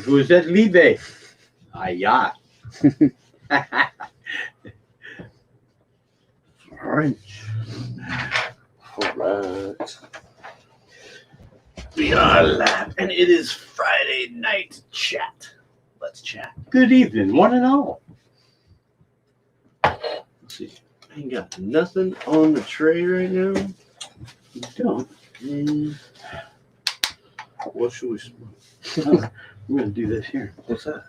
Vous êtes libre. Aïe. French. All right. We are live, and it is Friday night chat. Let's chat. Good evening, one and all. Let's see. I ain't got nothing on the tray right now. You don't. What should we smoke? I'm going to do this here. What's that?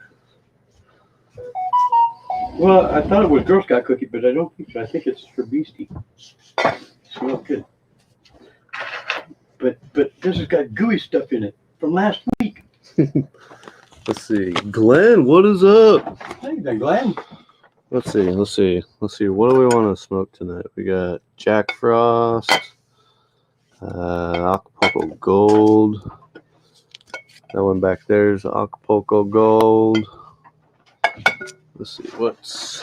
Well, I thought it was Girl Scout cookie, but I don't think so. I think it's for Beastie. Smells good. But this has got gooey stuff in it from last week. Let's see. Glenn, what is up? Hey there, Glenn. Let's see. What do we want to smoke tonight? We got Jack Frost, Acapulco Gold. That one back there is Acapulco Gold. Let's see what's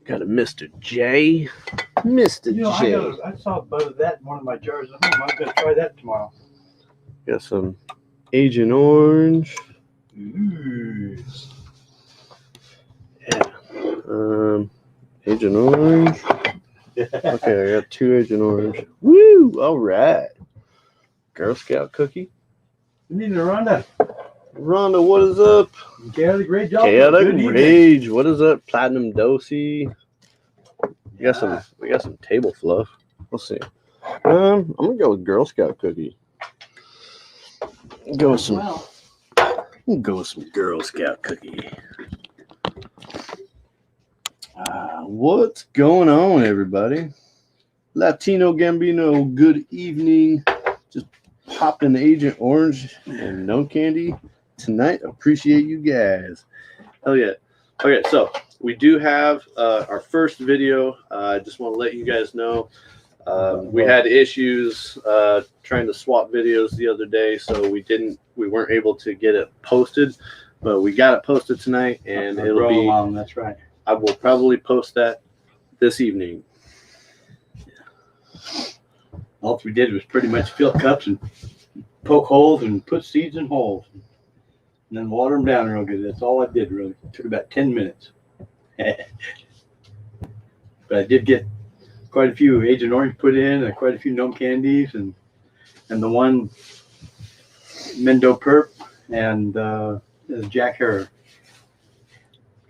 got a Mr. J. Mr. J. I saw a bud of that in one of my jars at home. I'm going to try that tomorrow. Got some Agent Orange. Ooh. Yeah. Agent Orange. Okay, I got 2 Agent Orange. Woo! All right. Girl Scout cookie. We need a Rhonda. Rhonda, what is up? Chaotic Rage. Chaotic Rage. What is that? Platinum Dosey. We got some table fluff. Let's see. I'm gonna go with Girl Scout cookie. Go with some Girl Scout cookie. What's going on, everybody? Latino Gambino, good evening. Just popped in Agent Orange and Gnome Candy tonight. Appreciate you guys. Hell yeah. Okay, so we do have our first video. I just want to let you guys know we had issues trying to swap videos the other day, so we weren't able to get it posted, but we got it posted tonight, and it'll be growalong. That's right. I will probably post that this evening. All we did was pretty much fill cups and poke holes and put seeds in holes, and then water them down real good. That's all I did, really. It took about 10 minutes. But I did get quite a few Agent Orange put in, and quite a few Gnome Candies, and the one Mendo Perp, and Jack Harrier.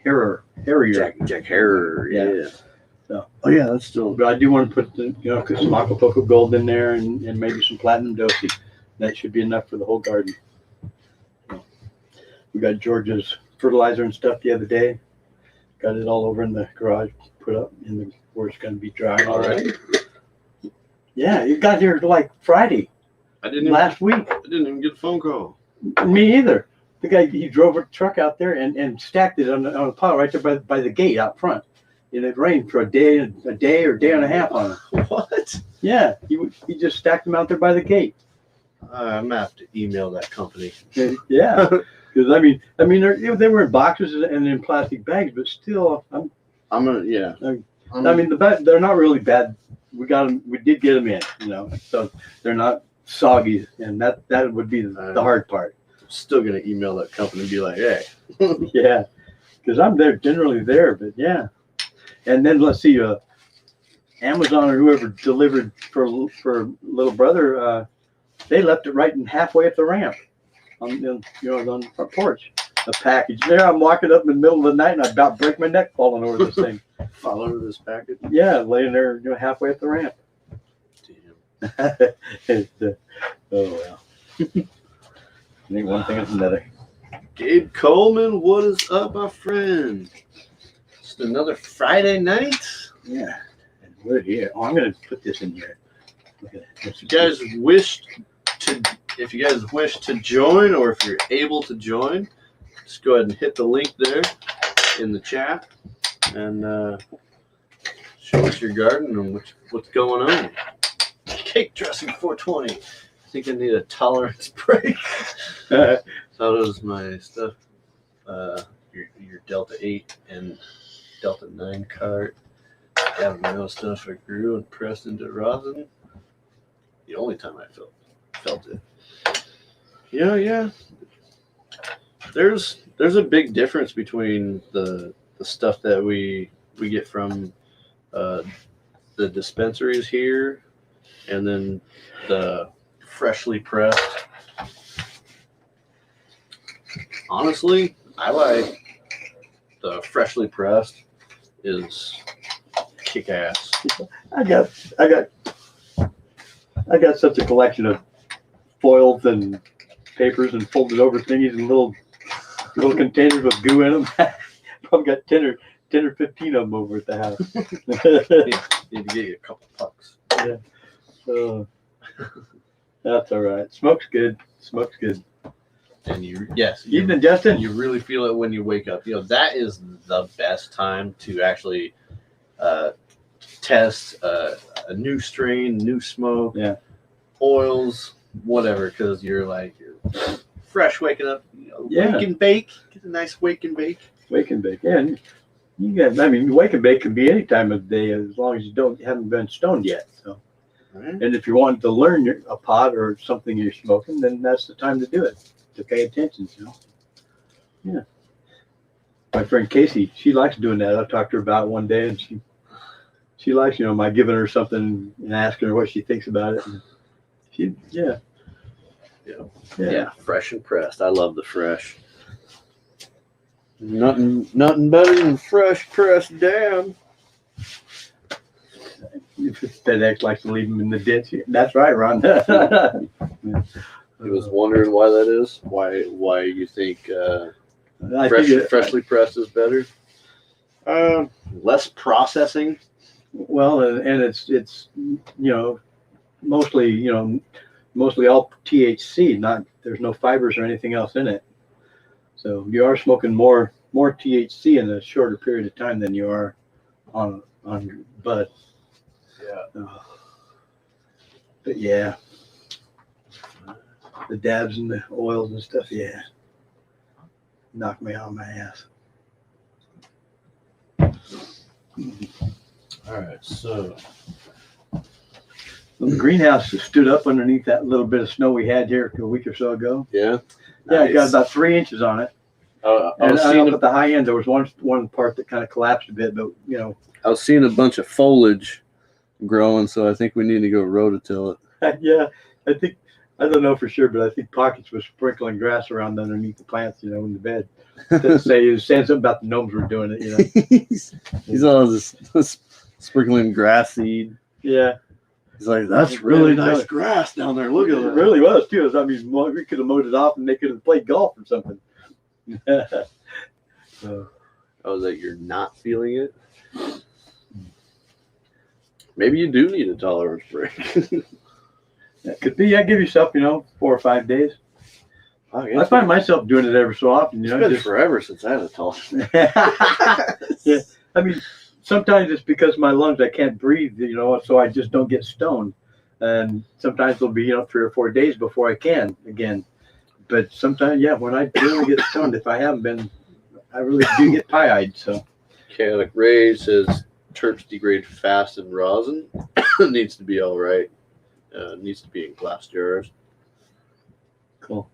Jack Harrier, yeah. So, yeah, that's still. But I do want to put some Acapulco Gold in there, and maybe some Platinum Dosey. That should be enough for the whole garden. So, we got George's fertilizer and stuff the other day. Got it all over in the garage, put up in where it's going to be dry already. Yeah, it got here like Friday. Last week. I didn't even get a phone call. Me either. The guy, he drove a truck out there and stacked it on a pile right there by the gate out front. And it rained for a day or day and a half on it. What? Yeah, he just stacked them out there by the gate. I'm gonna have to email that company. Yeah, because I mean they were in boxes and in plastic bags, but still, I'm gonna they're not really bad. We got them. We did get them in, so they're not soggy, and that would be the hard part. Still gonna email that company and be like, hey. Yeah, because I'm generally there, but yeah. And then let's see, Amazon or whoever delivered for little brother, they left it right in halfway up the ramp, on the front porch. A package there. I'm walking up in the middle of the night and I about break my neck falling over this thing. Fall over this package? Yeah, laying there, halfway up the ramp. Damn. Oh well. I think one thing is another. Gabe Coleman, what is up, my friend? Just another Friday night. Yeah, and we're here. Oh, I'm gonna put this in here. If you guys wish to join, or if you're able to join, just go ahead and hit the link there in the chat and show us your garden and what's going on. Cake dressing 420. I think I need a tolerance break. That was my stuff. Your Delta 8 and Delta 9 cart. Gavin stuff I grew and pressed into rosin. The only time I felt it. Yeah. There's a big difference between the stuff that we get from the dispensaries here, and then the freshly pressed. Honestly, I like the freshly pressed is kick ass. I got such a collection of foils and papers and folded over thingies and little containers with goo in them. Probably got 10 or 15 of them over at the house. Need to get you a couple pucks. Yeah. That's all right. Smoke's good. And Evening, Justin. you really feel it when you wake up. That is the best time to actually test a new strain, new smoke, oils, whatever, because you're fresh waking up. Wake and bake. Get a nice wake and bake. Wake and bake. Yeah. Wake and bake can be any time of day as long as you haven't been stoned yet. So, right. And if you want to learn a pot or something you're smoking, then that's the time to do it. To pay attention, Yeah. My friend Casey, she likes doing that. I talked to her about it one day, and she likes, my giving her something and asking her what she thinks about it. And yeah, fresh and pressed. I love the fresh. Nothing better than fresh pressed down. FedEx likes to leave them in the ditch. That's right, Ron. He was wondering why that is. Why you think freshly pressed is better? Less processing. Well, and it's mostly all THC. There's no fibers or anything else in it. So you are smoking more THC in a shorter period of time than you are on bud. Yeah. But yeah. The dabs and the oils and stuff, knock me on my ass. All right, so the greenhouse just stood up underneath that little bit of snow we had here a week or so ago. Yeah, nice. It got about 3 inches on it. I was seeing at the high end there was one part that kind of collapsed a bit, but I was seeing a bunch of foliage growing, so I think we need to go rototill it. Yeah, I don't know for sure, but I think Pockets was sprinkling grass around underneath the plants, in the bed. He was saying something about the gnomes were doing it, He's all just sprinkling grass seed. Yeah. He's like, that's really nice grass down there. Look at it. It really was, too. We could have mowed it off and they could have played golf or something. That you're not feeling it? Maybe you do need a tolerance break. That could be. I give yourself, 4 or 5 days. I find myself doing it every so often. It's been forever since I had a tolerance. Yeah. Sometimes it's because my lungs, I can't breathe, so I just don't get stoned. And sometimes it'll be, 3 or 4 days before I can again. But sometimes, when I really get stoned, if I haven't been, I really do get pie-eyed. So, Chaotic Rage says terps degrade fast in rosin. Needs to be all right. Needs to be in glass jars. Cool.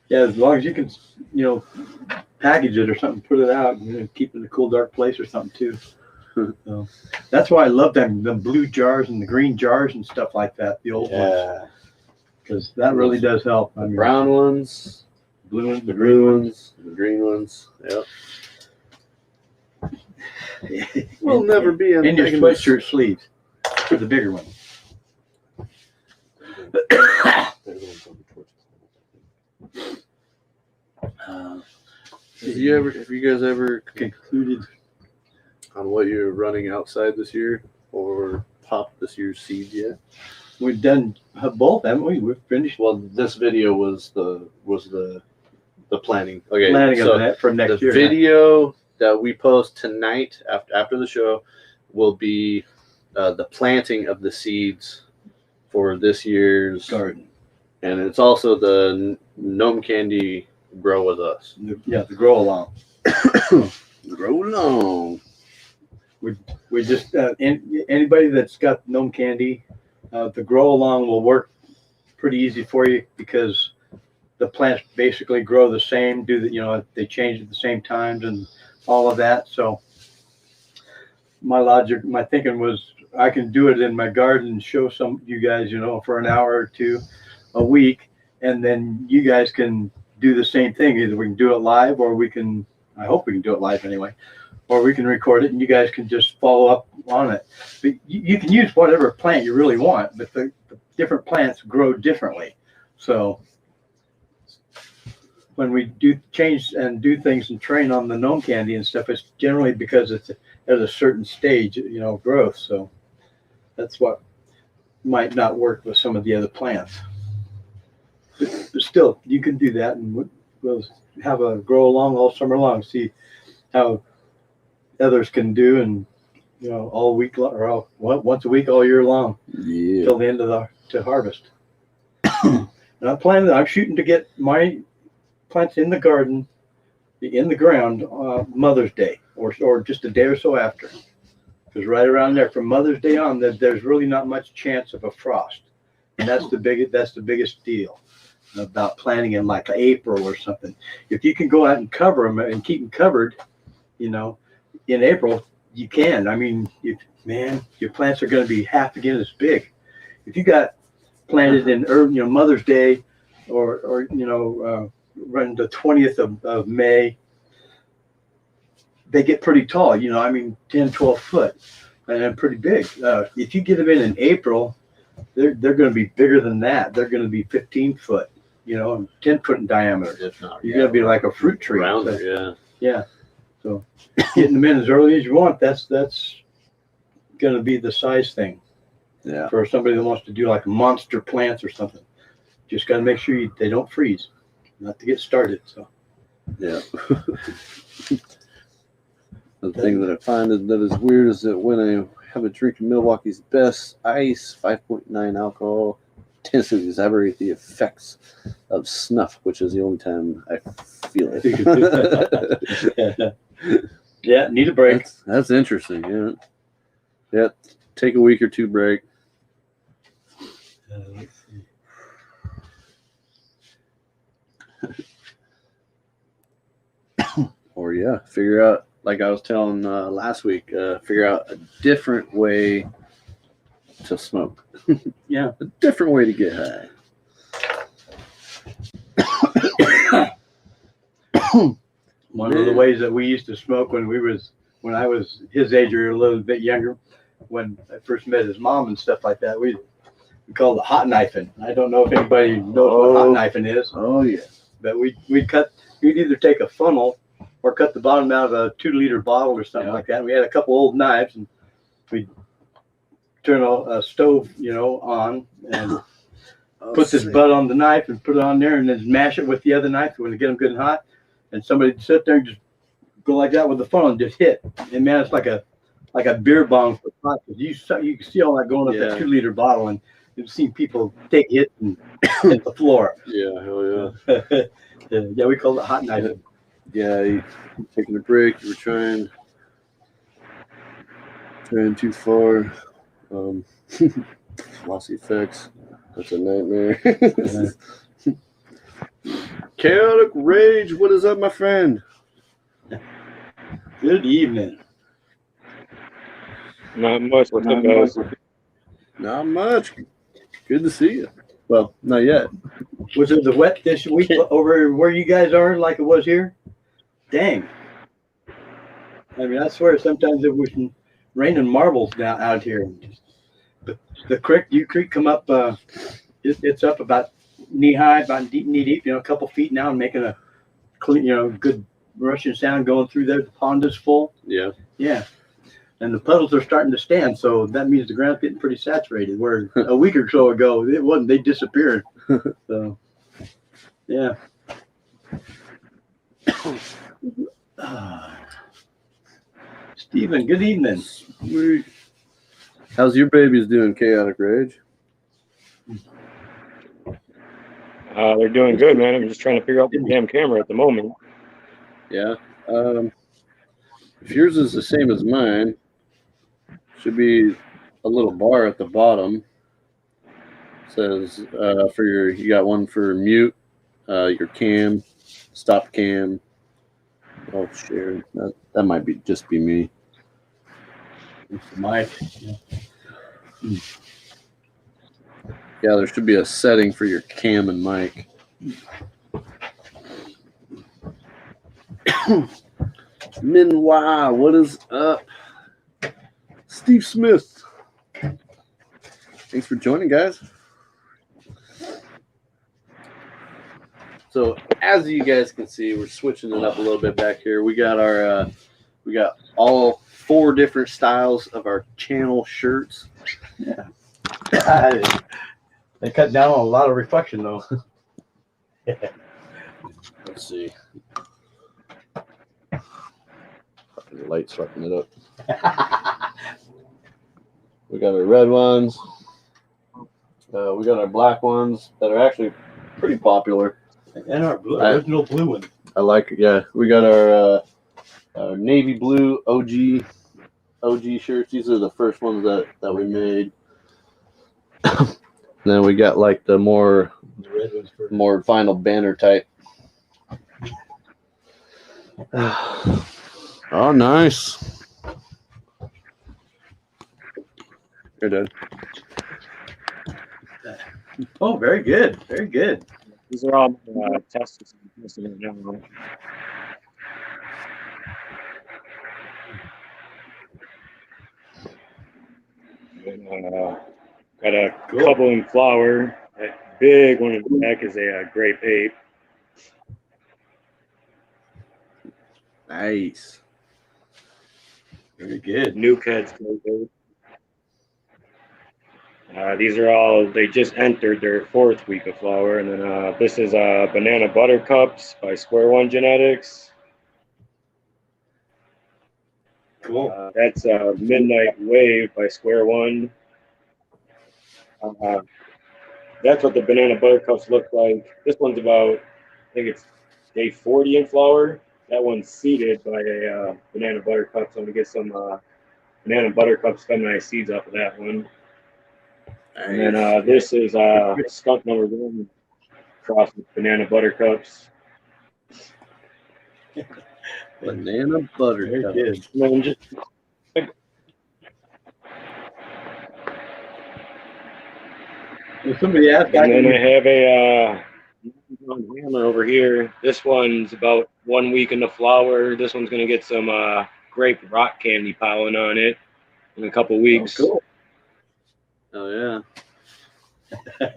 Yeah, as long as you can, package it or something, put it out, keep it in a cool, dark place or something too. So that's why I love them blue jars and the green jars and stuff like that, the old ones. Because that really does help. The brown ones, blue ones, the green ones, the green ones. Yep. We'll never be in your sweatshirt sleeves for the bigger one. Have you guys ever concluded on what you're running outside this year or popped this year's seeds yet? We've done both, haven't we? We've finished. Well, this video was the planning. Okay, planning of that for next year. The video that we post tonight after the show will be the planting of the seeds for this year's garden, and it's also the Gnome Candy Grow With Us. The growalong. Growalong. We just anybody that's got Gnome Candy, the growalong will work pretty easy for you because the plants basically grow the same, they change at the same times and all of that. So my thinking was I can do it in my garden and show some you guys, for an hour or two a week, and then you guys can do the same thing. Either we can do it live, or I hope we can do it live anyway, or we can record it and you guys can just follow up on it. But you can use whatever plant you really want, but the different plants grow differently. So when we do change and do things and train on the Gnome Candy and stuff, it's generally because it's at a certain stage, of growth. So that's what might not work with some of the other plants. But still, you can do that, and we'll have a grow along all summer long, see how others can do, and all week long, or once a week all year long, till the end of to harvest. And I'm shooting to get my plants in the garden, in the ground, Mother's Day, or just a day or so after, because right around there from Mother's Day on, there's really not much chance of a frost, and that's the biggest deal about planting in like April or something. If you can go out and cover them and keep them covered, in April, you can. I mean, your plants are going to be half again as big. If you got planted in Mother's Day, or run the 20th of May, they get pretty tall. 10, 12 foot, and pretty big. If you get them in April, they're going to be bigger than that. They're going to be 15 foot. 10 foot in diameter. If not, you're going to be like a fruit tree. Rounder, so, yeah. So getting them in as early as you want, that's going to be the size thing. Yeah. For somebody that wants to do like monster plants or something, just got to make sure they don't freeze, not to get started. So. Yeah. The thing that I find that is weird is that when I have a drink of Milwaukee's Best Ice, 5.9 alcohol, tends to exaggerate the effects of snuff, which is the only time I feel it. Yeah, need a break. That's interesting. Yeah. Yeah. Take a week or two break. Let's see. Or figure out, like I was telling last week, figure out a different way to smoke. Yeah, a different way to get high. One of the ways that we used to smoke when I was his age or a little bit younger, when I first met his mom and stuff like that, we called it hot knifing. I don't know if anybody knows what hot knifing is. Oh yeah. But we'd either take a funnel or cut the bottom out of a 2-liter bottle or something like that. And we had a couple old knives, and we'd turn a stove, on, and put this butt on the knife and put it on there, and then mash it with the other knife when to get them good and hot. And somebody'd sit there and just go like that with the funnel and just hit. And man, it's like a beer bong for pot. You can see all that going up that 2-liter bottle, and you've seen people take hits and hit the floor. Yeah, hell yeah. Yeah, we call it hot knifing. Yeah, you taking a break. You were trying too far. Lost effects. That's a nightmare. Chaotic Rage, what is up, my friend? Good evening. Not much. What's up, guys? Not much. Good to see you. Well, not yet. Was it the wet this week over where you guys are like it was here? Dang. I mean, I swear sometimes it was raining marbles now out here. But the creek come up, it's up about knee high, about knee deep, a couple feet now, and making a clean, good rushing sound going through there. The pond is full. Yeah. Yeah. And the puddles are starting to stand, so that means the ground's getting pretty saturated. Where a week or so ago, it wasn't. They disappeared. So, yeah. Stephen, good evening. Sweet. How's your babies doing, Chaotic Rage? They're doing good, man. I'm just trying to figure out the damn camera at the moment. Yeah. If yours is the same as mine, should be a little bar at the bottom. Says you got one for mute, your cam, stop cam. Oh, share. That might be just be me. Mike. Yeah, there should be a setting for your cam and mic. Minwa, what is up? Steve Smith. Thanks for joining, guys. So as you guys can see, we're switching it up a little bit back here. We got our we got all 4 different styles of our channel shirts. Yeah. They cut down on a lot of reflection though. Let's see. The light's fucking it up. We got our red ones. We got our black ones that are actually pretty popular. And our original blue one. I like it. Yeah, we got our navy blue OG shirts. These are the first ones that we made. Then we got like the more vinyl banner type. Oh, nice. You're done. Oh, very good. Very good. These are all tests. And, got a couple in flower. That big one in the back is a grape ape. Nice. Very good. Nuke heads grape ape. These are all, they just entered their 4th week of flower. And then this is Banana Buttercups by Square One Genetics. Cool. That's Midnight Wave by Square One. That's what the Banana Buttercups look like. This one's about, I think it's day 40 in flower. That one's seeded by a Banana Buttercup. So I'm going to get some Banana Buttercups feminized seeds off of that one. And then this is skunk number 1 crossed with Banana Buttercups. Banana Buttercup. Very good. And then just Somebody asked. And then I have a hammer over here. This one's about 1 week in the flower. This one's going to get some grape rock candy pollen on it in a couple weeks. Oh, cool. Oh, yeah.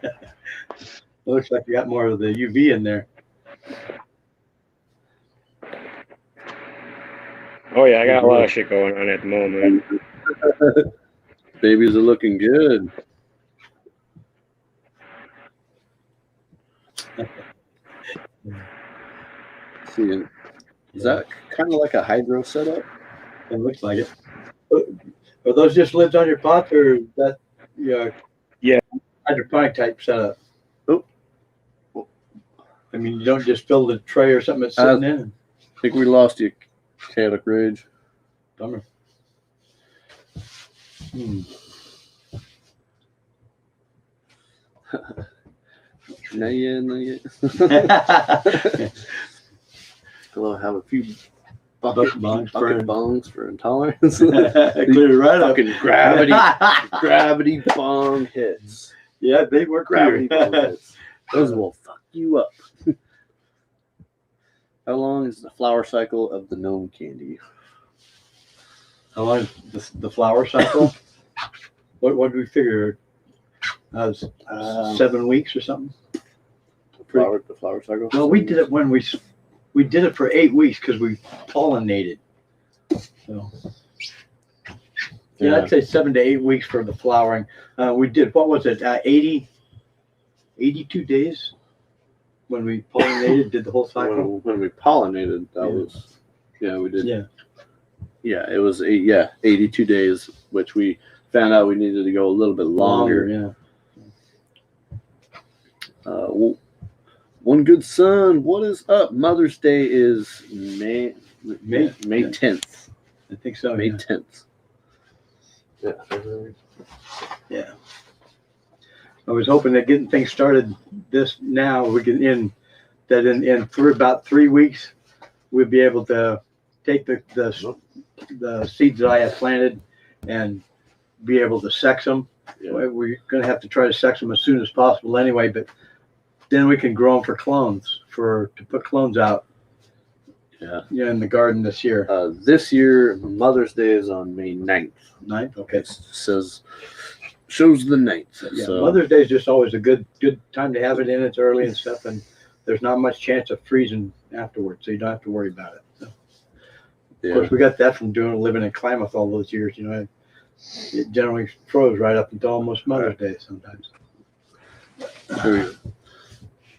Looks like you got more of the UV in there. Oh, yeah, I got a lot of shit going on at the moment. Babies are looking good. See, is that kind of like a hydro setup? It looks like it. Are those just lids on your pots, or is that hydroponic type setup? Oh, I mean, you don't just fill the tray or something that's sitting in. I think we lost you, Chaotic Rage. Bummer. Not yet. Hello, have a few bucket bongs for intolerance. Clear right up. Fucking gravity bong hits. Yeah, they work. Gravity bong hits. Those will fuck you up. How long is the flower cycle of the Gnome Candy? How long is the flower cycle? What do we figure? 7 weeks or something. The flower cycle. Well, we did it when we did it for 8 weeks because we pollinated. So yeah, I'd say 7 to 8 weeks for the flowering. We did, what was it? 82 days when we pollinated. Did the whole cycle. When we pollinated, that was we did. Yeah, it was 82 days, which we found out we needed to go a little bit longer. Yeah. One good son, what is up? Mother's Day is May 10th. I think so. May 10th. Yeah. I was hoping that getting things started now we can in that in for about 3 weeks, we'll be able to take the seeds that I have planted and be able to sex them. Yeah. We're going to have to try to sex them as soon as possible anyway, but then we can grow them for clones, to put clones out. Yeah. In the garden this year. This year, Mother's Day is on May 9th. 9th? Okay. It shows the 9th. Yeah, So, Mother's Day is just always a good time to have it in. It's early and stuff, and there's not much chance of freezing afterwards, so you don't have to worry about it. So. yeah. Of course, we got that from living in Klamath all those years. It generally froze right up until almost Mother's Day sometimes. Here we go.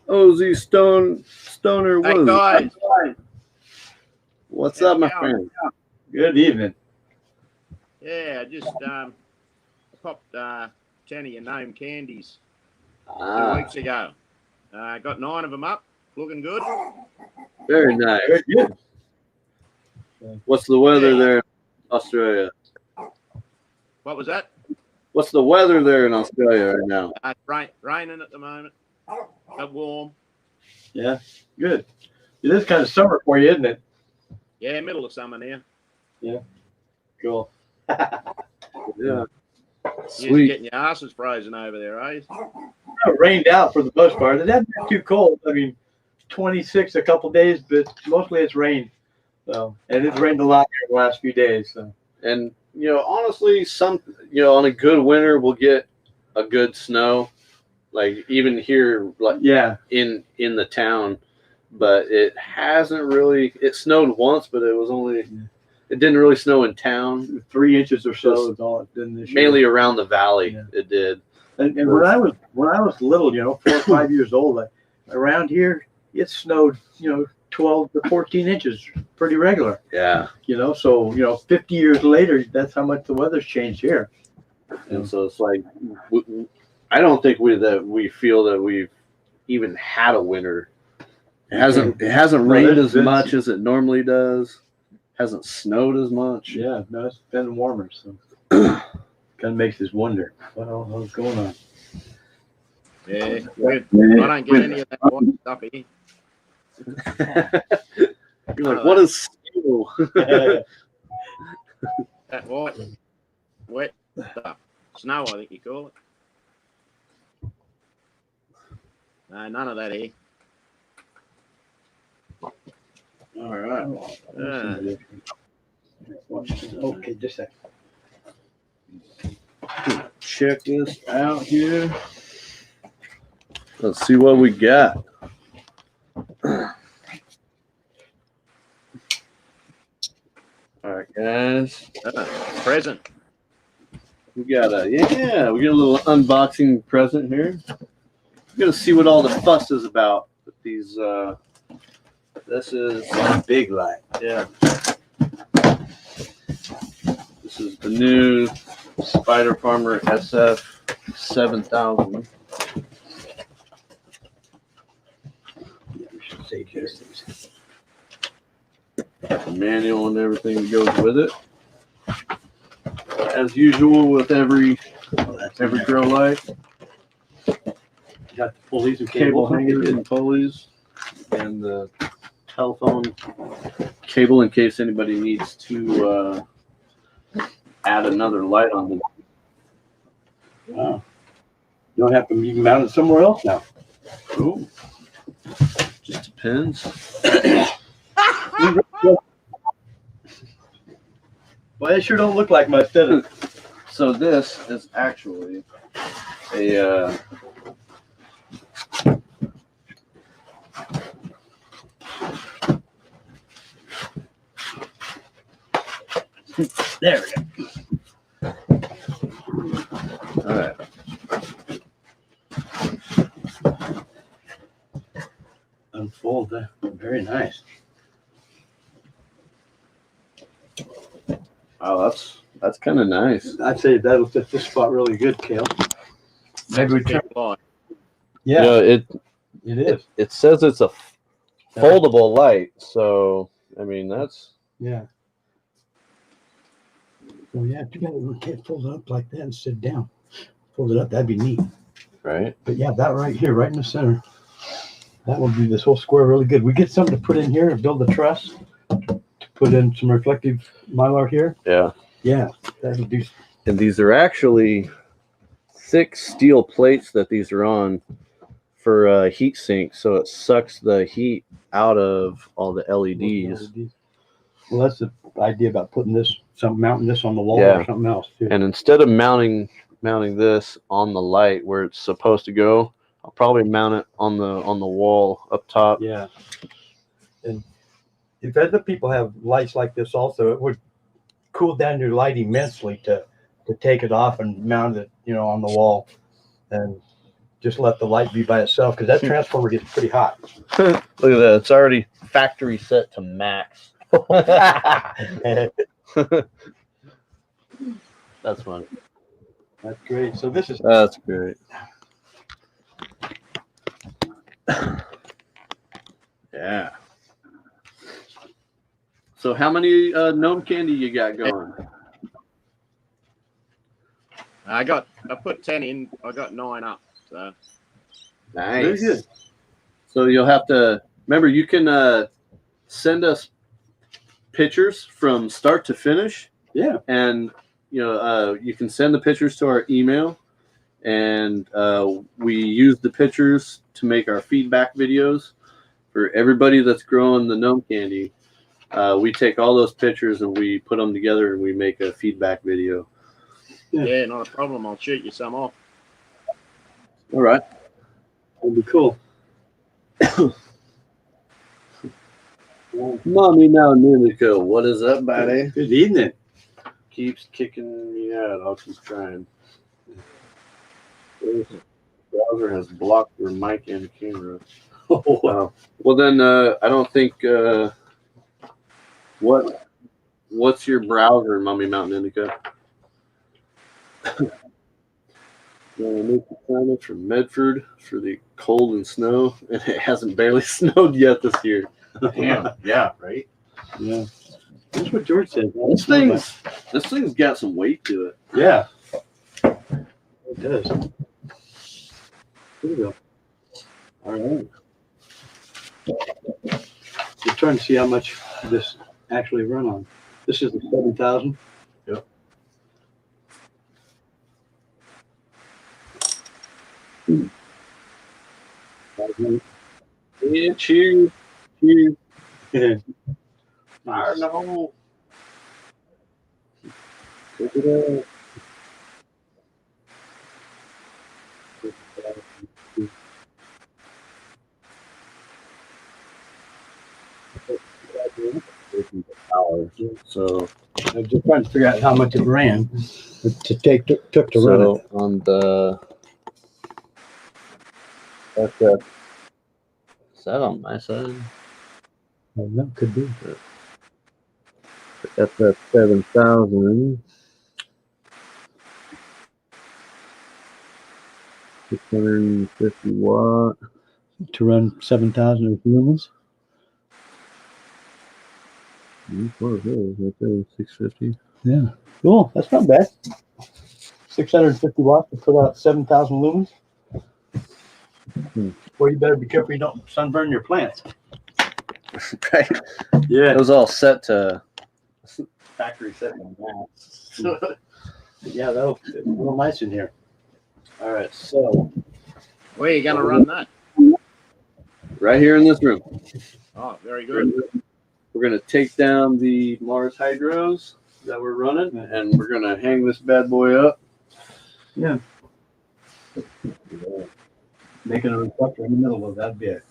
Ozzy Stoner, Hey, guys. what's up, my friend? Good evening. Yeah, I just popped 10 of your Gnome Candies 2 weeks ago. I got 9 of them up, looking good. Very nice. Very good. What's the weather there in Australia? What was that? What's the weather there in Australia right now? Raining at the moment, but warm. Yeah, good. It is kind of summer for you, isn't it? Yeah, middle of summer now. Cool. Yeah. You're Sweet. getting your asses frozen over there, eh? It rained out for the most part. It hasn't been too cold. I mean, 26 a couple days, but mostly it's rained. So, and it's rained a lot here in the last few days. So. And honestly, on a good winter, we'll get a good snow, like even here, like in the town. But it hasn't really. It snowed once, but it was only. It didn't really snow in town. 3 inches or so is all it did this year. Mainly around the valley, it did. And when I was little, 4 or 5 years old, around here it snowed, 12 to 14 inches, pretty regular. Yeah. So 50 years later, that's how much the weather's changed here. And so it's like, I don't think we feel that we've even had a winter. It hasn't rained as much as it normally does. Hasn't snowed as much. Yeah, no, it's been warmer, so kind of makes us wonder what the hell's going on. Yeah, good. I don't get any of that white stuff here. You're like, what is snow? That white, wet stuff. Snow, I think you call it. No, none of that here. All right. Okay, just a second. Check this out here. Let's see what we got. All right, guys. Present. We got a little unboxing present here. We're gonna see what all the fuss is about with these. This is a big light. Yeah. This is the new Spider Farmer SF7000. Got the manual and everything that goes with it. As usual with every grow light. Got the pulleys and Cable hangers and pulleys. And the telephone cable in case anybody needs to add another light on it. Wow. You don't have to mount it somewhere else now. Cool. Just depends. Well, they sure don't look like much, does it? So this is actually a there we go. all right. Unfold that. Very nice. Oh, that's kind of nice. I'd say that'll fit this spot really good, Kale. Maybe we turn. Yeah, it is. It says it's a foldable light, so I mean that's Yeah. Oh yeah, too bad we can't fold it up like that and sit down. Fold it up, that'd be neat. right. But yeah, that right here, right in the center. That will do this whole square really good. We get something to put in here and build the truss. To put in some reflective mylar here. Yeah. Yeah, that'll do. And these are actually thick steel plates that these are on for heat sink, so it sucks the heat out of all the LEDs. Well, that's the idea about putting this, mounting this on the wall Yeah. or something else too. And instead of mounting this on the light where it's supposed to go, I'll probably mount it on the wall up top. Yeah. And if other people have lights like this also, it would cool down your light immensely to take it off and mount it, on the wall, and just let the light be by itself, because that transformer gets pretty hot. Look at that. It's already factory set to max. That's funny. That's great. So this is That's great. Yeah. So how many Gnome Candy you got going? I put 10 in. I got 9 up. So Nice. very good. So you'll have to remember, you can send us pictures from start to finish. Yeah. And you can send the pictures to our email, and we use the pictures to make our feedback videos for everybody that's growing the Gnome Candy. We take all those pictures and we put them together and we make a feedback video. yeah, not a problem. I'll shoot you some off. All right. That'd be cool. Mommy now, Indica. What is up, buddy? Good evening. Keeps kicking me out. I'll keep trying. The browser has blocked your mic and camera. Oh, wow. Well, then I don't think. What's your browser, Mommy Mountain Indica? China from Medford for the cold and snow, and it hasn't barely snowed yet this year. Damn. Yeah. Right. Yeah. That's what George said. This thing's got some weight to it. Yeah. It does. Here we go. All right. We're trying to see how much this actually run on. This is the 7000. Yep. Yeah, cheers. Cheers. I know. Pick it up. So I'm just trying to figure out how much it ran took to run it. On the is that on my side? Oh, that could be. That's a 7000. 650 watt. To run 7,000 lumens. Right there, 650. Yeah. Cool. That's not bad. 650 watts to put out 7,000 lumens. Well, you better be careful you don't sunburn your plants. Right. Yeah. It was all set to factory set on that. Yeah, that'll fit real nice in here. All right, so Where are you going to run that? right here in this room, Oh, very good. we're gonna take down the Mars Hydros that we're running, and we're gonna hang this bad boy up. Yeah. Making a reflector in the middle of that'd be an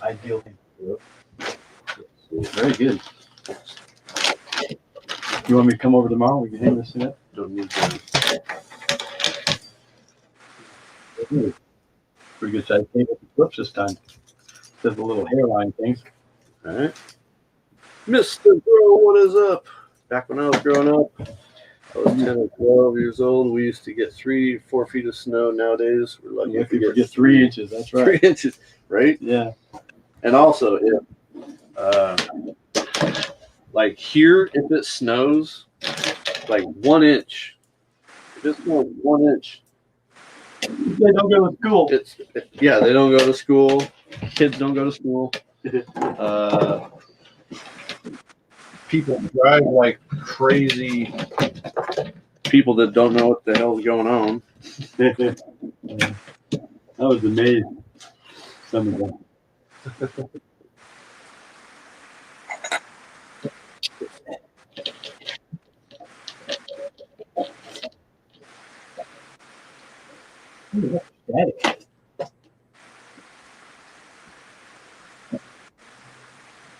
ideal thing. Yep. Very good. You want me to come over tomorrow? We can hang this thing up. Don't need to. Pretty good size table for flips this time. Instead of the little hairline things. All right, Mr. Bro, what is up? Back when I was growing up, I was 10 or 12 years old. We used to get 3 to 4 feet of snow. Nowadays, we're lucky if we get 3 inches. That's 3 inches, right? Yeah. And also, like here, if it snows, like 1 inch, if it snows 1 inch, They don't go to school. they don't go to school. Kids don't go to school. People drive like crazy. People that don't know what the hell's going on. I was amazed. Some of them. Static.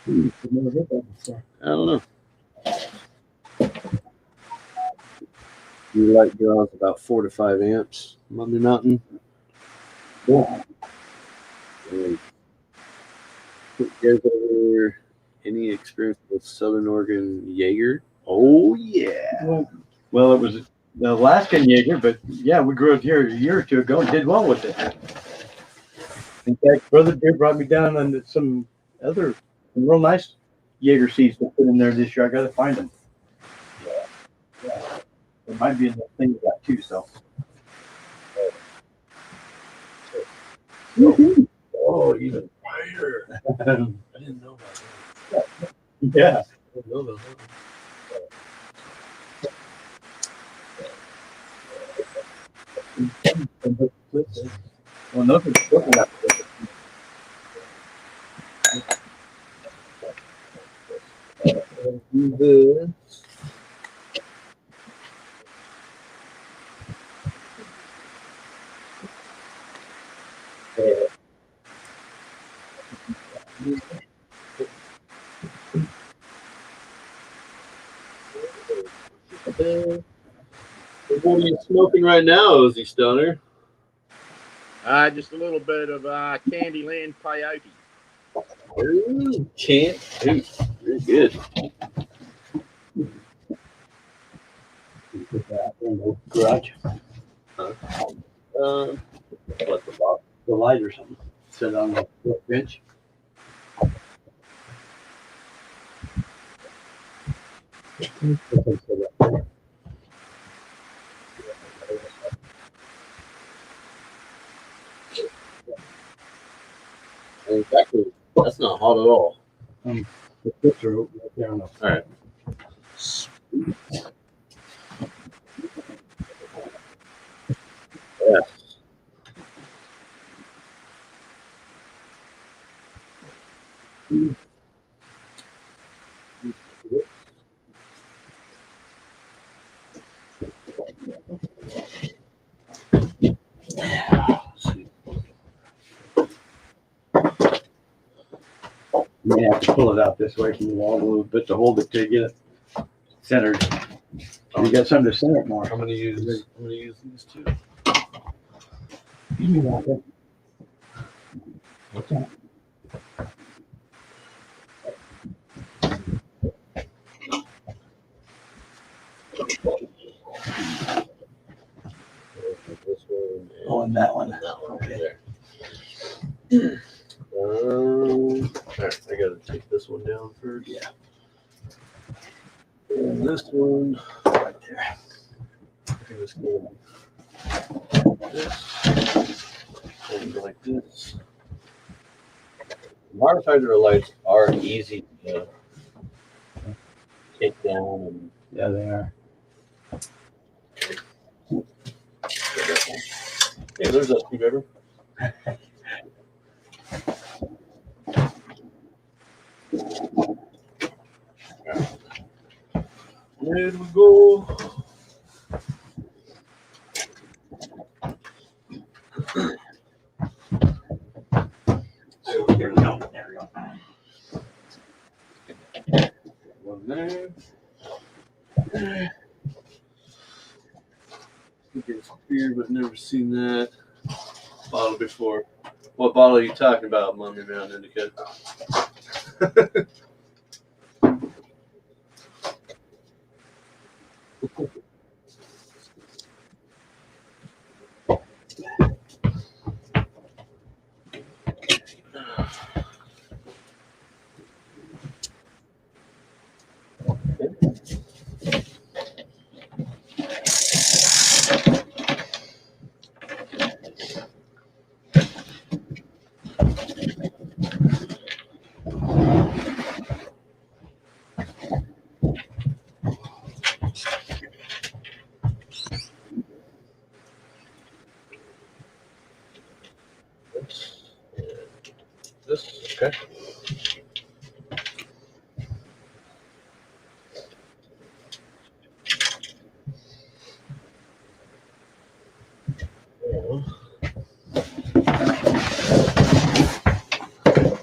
I've never heard that before. I don't know. Your light draws about 4 to 5 amps. Mummy Mountain. Yeah. You guys ever any experience with Southern Oregon Jaeger? Oh yeah. Well, it was the Alaskan Jaeger, but yeah, we grew up here a year or two ago and did well with it. In fact, Brother Deer brought me down on some real nice Jaeger seeds to put in there this year. I got to find them. Yeah. It might be in the thing you got too, so. Oh, even brighter. I didn't know about that. Yeah. I didn't know about that. Well, nothing's looking at This. What are you smoking right now, Ozzy Stoner? Just a little bit of Candyland peyote. Ooh, very good. garage. What the fuck? The light or something. Sit on the bench. In fact, that's not hot at all. The clips are right there on the. All right. Yes. You may have to pull it out this way from the wall a little bit to hold it to get it centered. You got something to center it more. I'm gonna use these two. Give me that. What's that? This one Oh, and that one. that one Okay. right there. All right, I gotta take this one down first. Yeah. And this one Right there. I think it's going like this. Water hydro lights are easy to take down and Yeah, they are. hey, there's that screwdriver. There we go. There we go. There we go. One there. I think it's clear, but never seen that bottle before. What bottle are you talking about, Mummy Mountain Indica? this. Okay.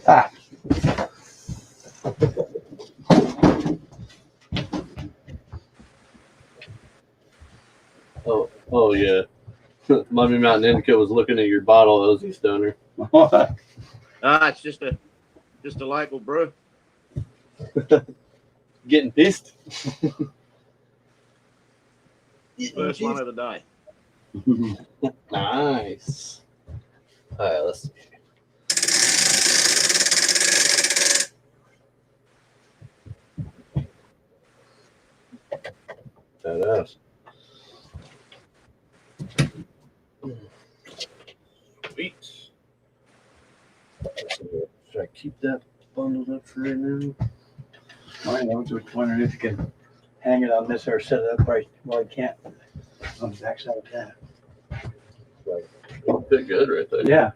Ah. Oh yeah. Mummy Mountain Indica was looking at your bottle, Ozzy Stoner. It's just a local brew. Getting pissed. First one of the day. Nice. All right, let's see. Badass. Sweet. Should I keep that bundled up for right now? I was wondering if you can hang it on this or set it up right. Well, I can't. On the backside of that. Pretty good right there. Yeah.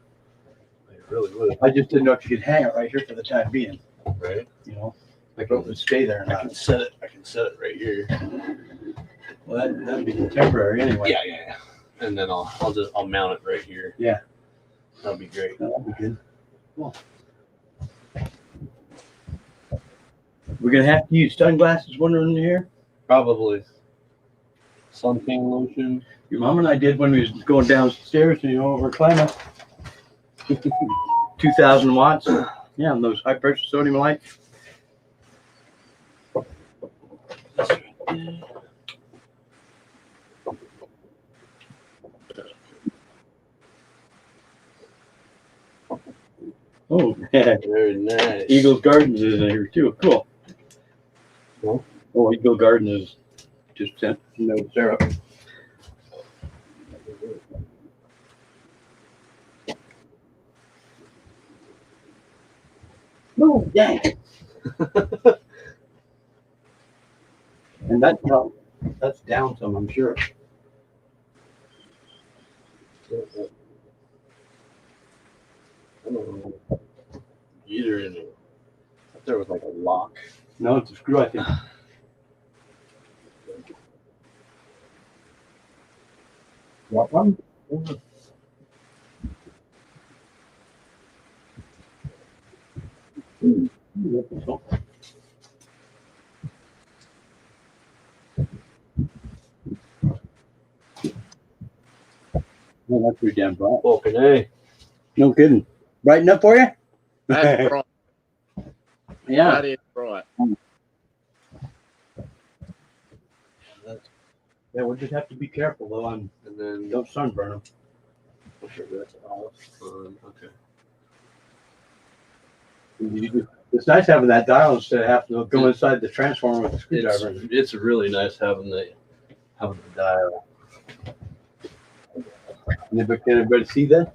It really would. I just didn't know if you could hang it right here for the time being. Right. You know, like it would stay there or I not. can set it right here. Well, that'd be temporary anyway. Yeah. And then I'll mount it right here. Yeah. That'll be great. That'd be good. Cool. We're gonna have to use sunglasses when we're in here. Probably. Suntan lotion. Your mom and I did when we was going downstairs, over climbing. 2,000 watts. Yeah, and those high pressure sodium lights. Oh, yeah. Very nice. Eagle's Gardens is in here too. Cool. Cool. Oh, Eagle Garden is just sent no syrup. Oh, dang. And that's down some, I'm sure. Either in there. There was like a lock. No, it's a screw, I think. Want one? Well, that's pretty damn bright. Open A. No kidding. Bright enough for you? That's right. Yeah. That is right. Yeah, we'll just have to be careful though. And then Don't sunburn them. sure that's off. Okay. It's nice having that dial instead of having to go inside the transformer with the screwdriver. It's really nice having the dial. Can anybody see that?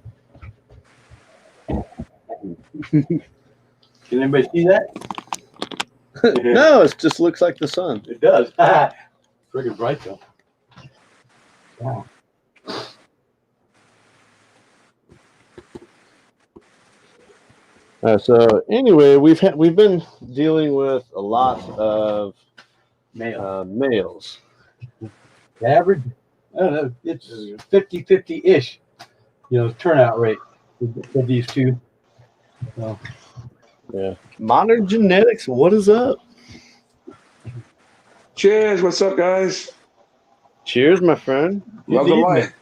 Can anybody see that? No, it just looks like the sun. It does. Friggin' bright though. Wow. So anyway, we've been dealing with a lot of males. The average, I don't know, it's 50-50-ish, turnout rate for these two. So, Yeah. Modern genetics, what is up? Cheers. What's up, guys? Cheers, my friend. Love the light.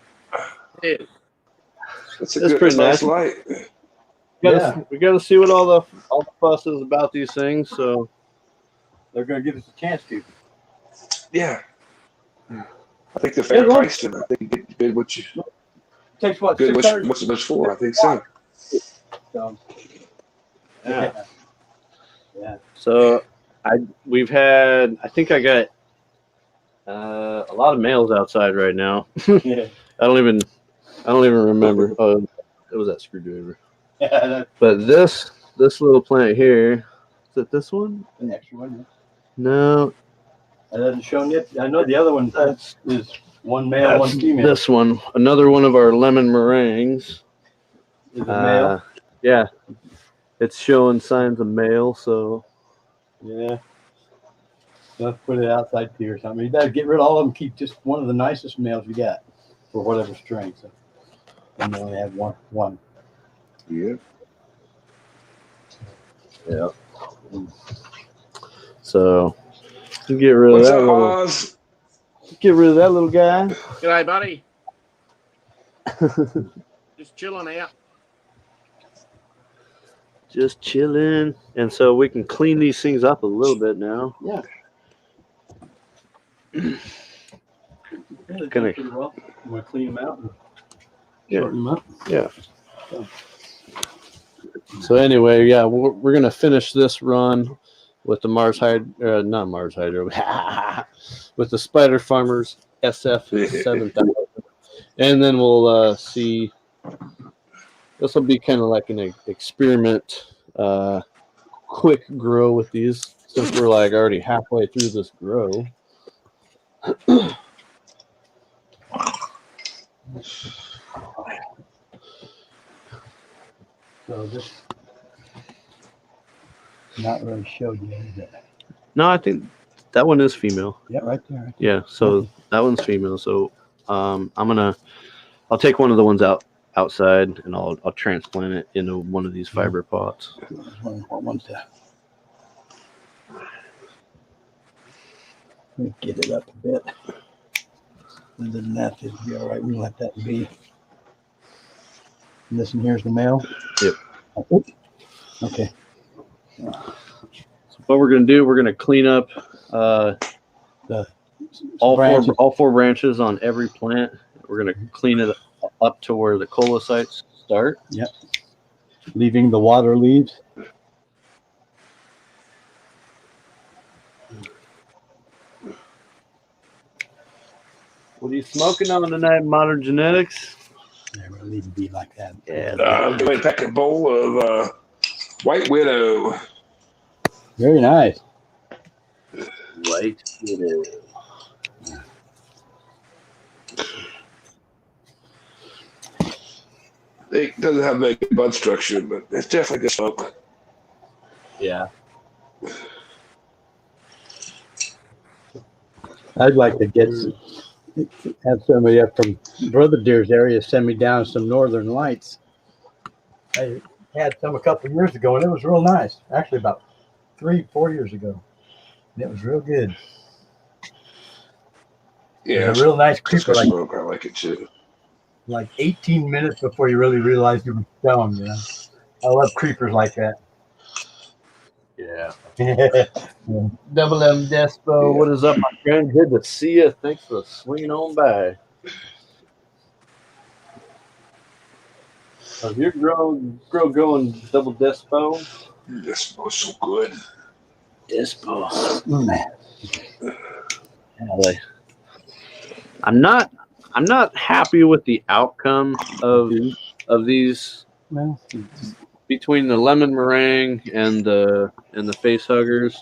Yeah. That's pretty nice nice. light. We gotta see what all the fuss is about these things. So they're going to give us a chance to. Yeah. I think the fair Yeah, price. I think you get good what you Takes what, good 600? what's it for? I think so. So, yeah. Yeah. So we've had. I think I got a lot of males outside right now. Yeah. I don't even remember. Oh, it was that screwdriver. Yeah, But this little plant here, is it this one? an extra one. No, That hasn't shown yet. I know the other one is one male, one female. this one. Another one of our lemon meringues. Is a male. Yeah. It's showing signs of male, so Yeah. Let's put it outside too or something. You better get rid of all of them. Keep just one of the nicest males you got for whatever strain. So, and you only have one. Yeah. yeah. So get rid of What's that up, little. Oz? Get rid of that little guy. G'day, buddy. Just chilling out. Just chilling, and so we can clean these things up a little bit now. Yeah. Gonna- pretty well. I'm gonna clean them out and Yeah. shorten them up. Yeah. So anyway, yeah, we're gonna finish this run with the not Mars Hydro, with the Spider Farmers SF7000, and then we'll see. This will be kind of like an experiment, quick grow with these, since we're like already halfway through this grow. So this not really showed you, is it? No, I think that one is female. Yeah, right there. Yeah, so that one's female. So I'll take one of the ones outside and I'll transplant it into one of these fiber pots. What one's that? Let me get it up a bit. Other than that, it'll be all right. We can let that be. And this one here's the male. Yep. Oh, okay. So what we're gonna do, we're gonna clean up all four branches on every plant. We're gonna clean it up to where the colocytes start. Yep. Leaving the water leaves. What are you smoking on tonight, Modern Genetics? They really need to be like that. Yeah. I'm going to pack a bowl of White Widow. Very nice. White Widow. It doesn't have very good bud structure, but it's definitely good smoke. Yeah. I'd like to have somebody up from Brother Deer's area send me down some Northern Lights. I had some a couple of years ago, and it was real nice. Actually, about 3-4 years ago, and it was real good. Yeah, It's a real nice it's creeper, good like smoke. I like it too. 18 minutes before you really realize you were stoned. You know, I love creepers like that. Yeah. Yeah. Double M Despo, Yeah. what is up, my friend? Good to see you. Thanks for swinging on by. How's your grow going, Double Despo? This smells so good. Despo. Mm. I'm not happy with the outcome of these Well, between the lemon meringue and the face huggers.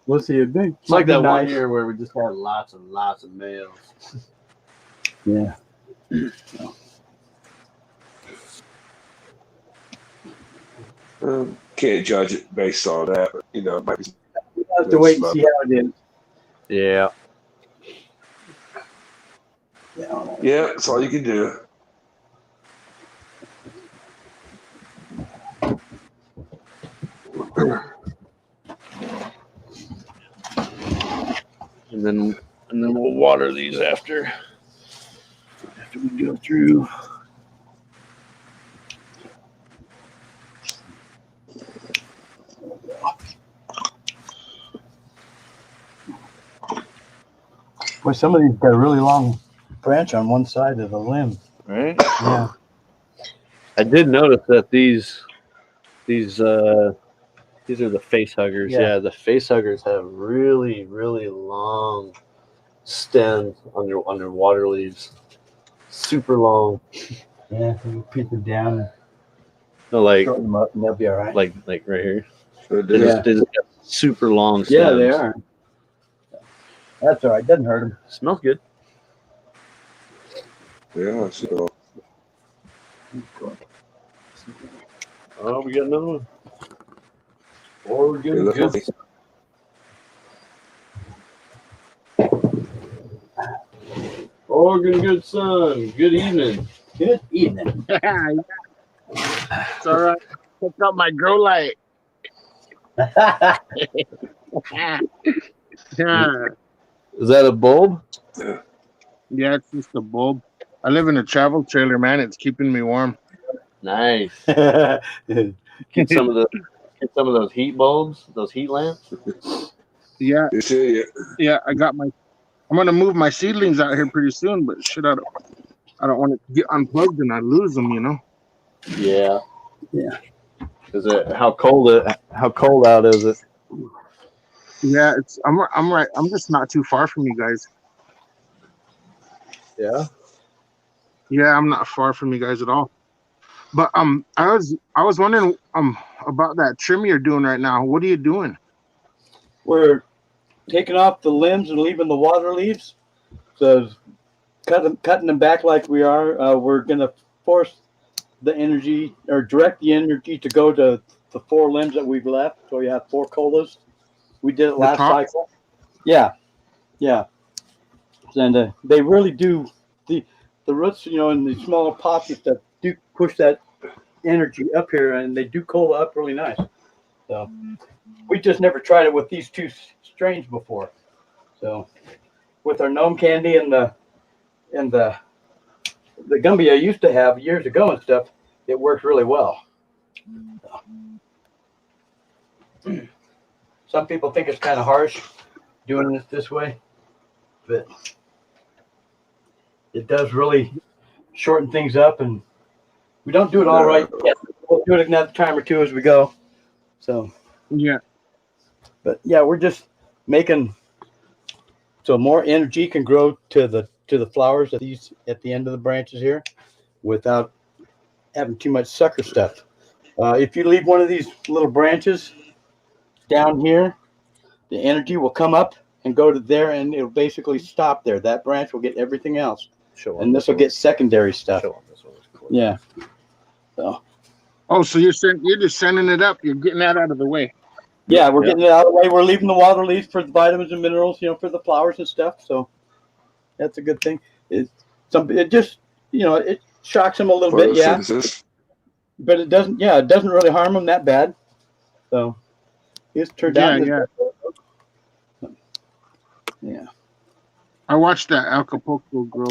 we'll see. It's like that one year where we just had lots of males. Yeah. Can't judge it based on that, but it might be. We'll have to wait and see how it is. Yeah. Yeah, that's all you can do. And then we'll water these after we go through. Boy, some of these got a really long branch on one side of the limb. Right? Yeah. I did notice that these are the face huggers. Yeah, the face huggers have really, really long stems on their water leaves. Super long. Yeah, you put them down No, like and them up, and they'll be all right. like right here. So They just have super long stems. Yeah, they are. That's all right. Doesn't hurt them. Smells good. Yeah, so Oh, we got another one. Oregon, That's good. okay. Oregon, good son. Good evening. Good evening. It's all right. Check out my grow light. Yeah, Is that a bulb? it's just a bulb. I live in a travel trailer, man. It's keeping me warm. Nice. Get some of those heat bulbs, those heat lamps. Yeah, You see it? yeah. I'm gonna move my seedlings out here pretty soon, but shit, I don't want it to get unplugged and I lose them. You know. Yeah. Yeah. Is it how cold out is it? Yeah, I'm right. I'm just not too far from you guys. Yeah. Yeah, I'm not far from you guys at all. But I was wondering about that trim you're doing right now. What are you doing? We're taking off the limbs and leaving the water leaves. So cutting them back like we are. We're going to force the energy or direct the energy to go to the 4 limbs that we've left. So you have 4 colas. We did it last cycle. Yeah. Yeah. And they really do the roots, in the smaller pockets that do push that energy up here, and they do cola up really nice. So we just never tried it with these 2 strains before. So with our Gnome Candy and the Gumby I used to have years ago and stuff, it worked really well. Some people think it's kind of harsh doing it this way, but it does really shorten things up, and we don't do it all right yet. We'll do it another time or 2 as we go. So Yeah. but yeah, we're just making so more energy can grow to the flowers at the end of the branches here without having too much sucker stuff. If you leave one of these little branches down here, the energy will come up and go to there, and it'll basically stop there. That branch will get everything else, and this will get secondary stuff. Yeah. So. Oh, so you're just sending it up. You're getting that out of the way. Yeah, we're getting it out of the way. We're leaving the water leaves for the vitamins and minerals, for the flowers and stuff. So that's a good thing. It just, it shocks them a little bit, yeah. But it doesn't really harm them that bad. So it's turned out. Yeah. I watched that Acapulco grow.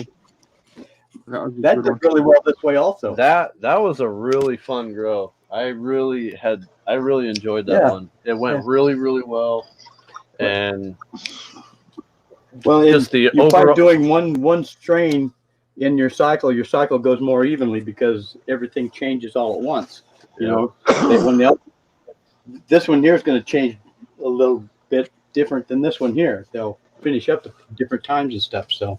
That did really well this way also. That was a really fun grow. I really enjoyed that one. It went really, really well. And just by doing one strain in your cycle goes more evenly because everything changes all at once. This one here is going to change a little bit different than this one here. They'll finish up at different times and stuff. So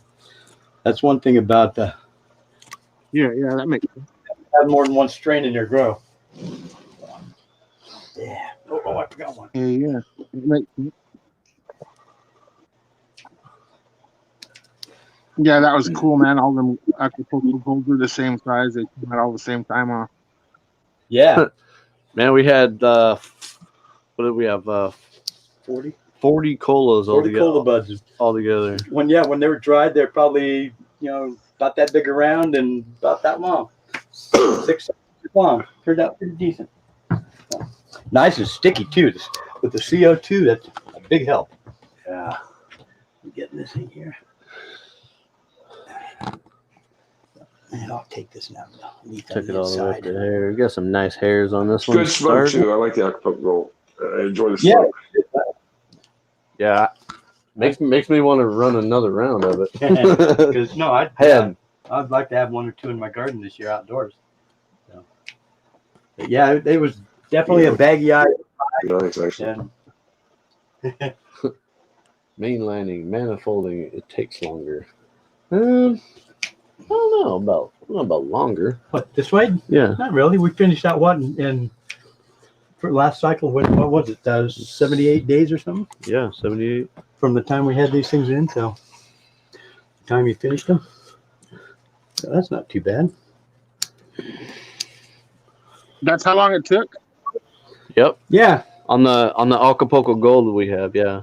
that's one thing about the. Yeah, that makes sense. Have more than one strain in your grow. Yeah. Oh, I forgot one. Yeah. Yeah, that was cool, man. All them Acapulco gold were the same size. They came out all the same time, huh? Yeah. Man, we had what did we have? 40 colas 40 cola buds altogether. When they were dried, they're probably about that big around and about that long. 6 inches long. Turned out pretty decent. Nice and sticky too. With the CO2, that's a big help. Yeah. I'm getting this in here. And I'll take this now. Took it all the way up to hair. We got some nice hairs on this one. Good smoke too. I like the Acapulco. I enjoy the smoke. Yeah. Makes me want to run another round of it. Because I'd like to have 1 or 2 in my garden this year outdoors. So. Yeah, it was definitely a baggy eye. Nice, actually. Mainlining, manifolding, it takes longer. I don't know about longer. What, this way? Yeah. Not really. We finished out in for last cycle. What was it? 78 days or something? Yeah, 78. From the time we had these things in till the time you finished them. So that's not too bad. That's how long it took? Yep. Yeah. On the Acapulco Gold that we have, yeah.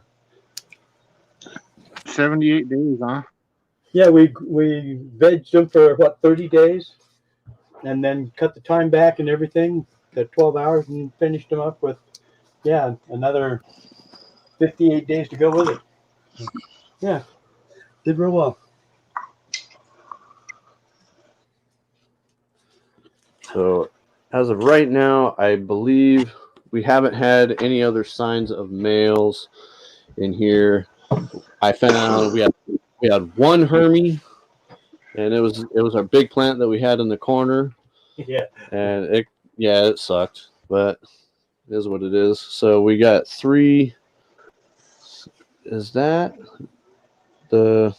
78 days, huh? Yeah, we vegged them for what, 30 days, and then cut the time back and everything to 12 hours, and finished them up with another 58 days to go with it. Yeah, did real well. So as of right now, I believe we haven't had any other signs of males in here. I found out we had one Hermie, and it was our big plant that we had in the corner. Yeah. And it sucked, but it is what it is. So we got 3. Is that the?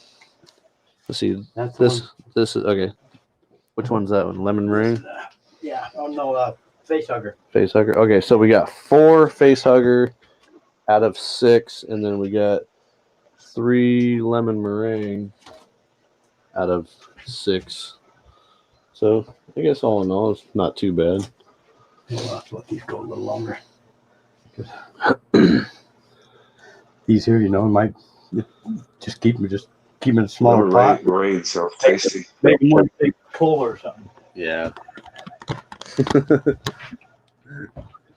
Let's see. That's This is okay. Which one's that one? Lemon ring. Yeah. Oh no, face hugger. Face hugger. Okay, so we got 4 face hugger out of 6, and then we got 3 lemon meringue out of 6. So I guess all in all, it's not too bad. We'll have to let these go a little longer. These here, might just keep them in a smaller pot. Meringue sounds tasty. Make one big pull or something. Yeah.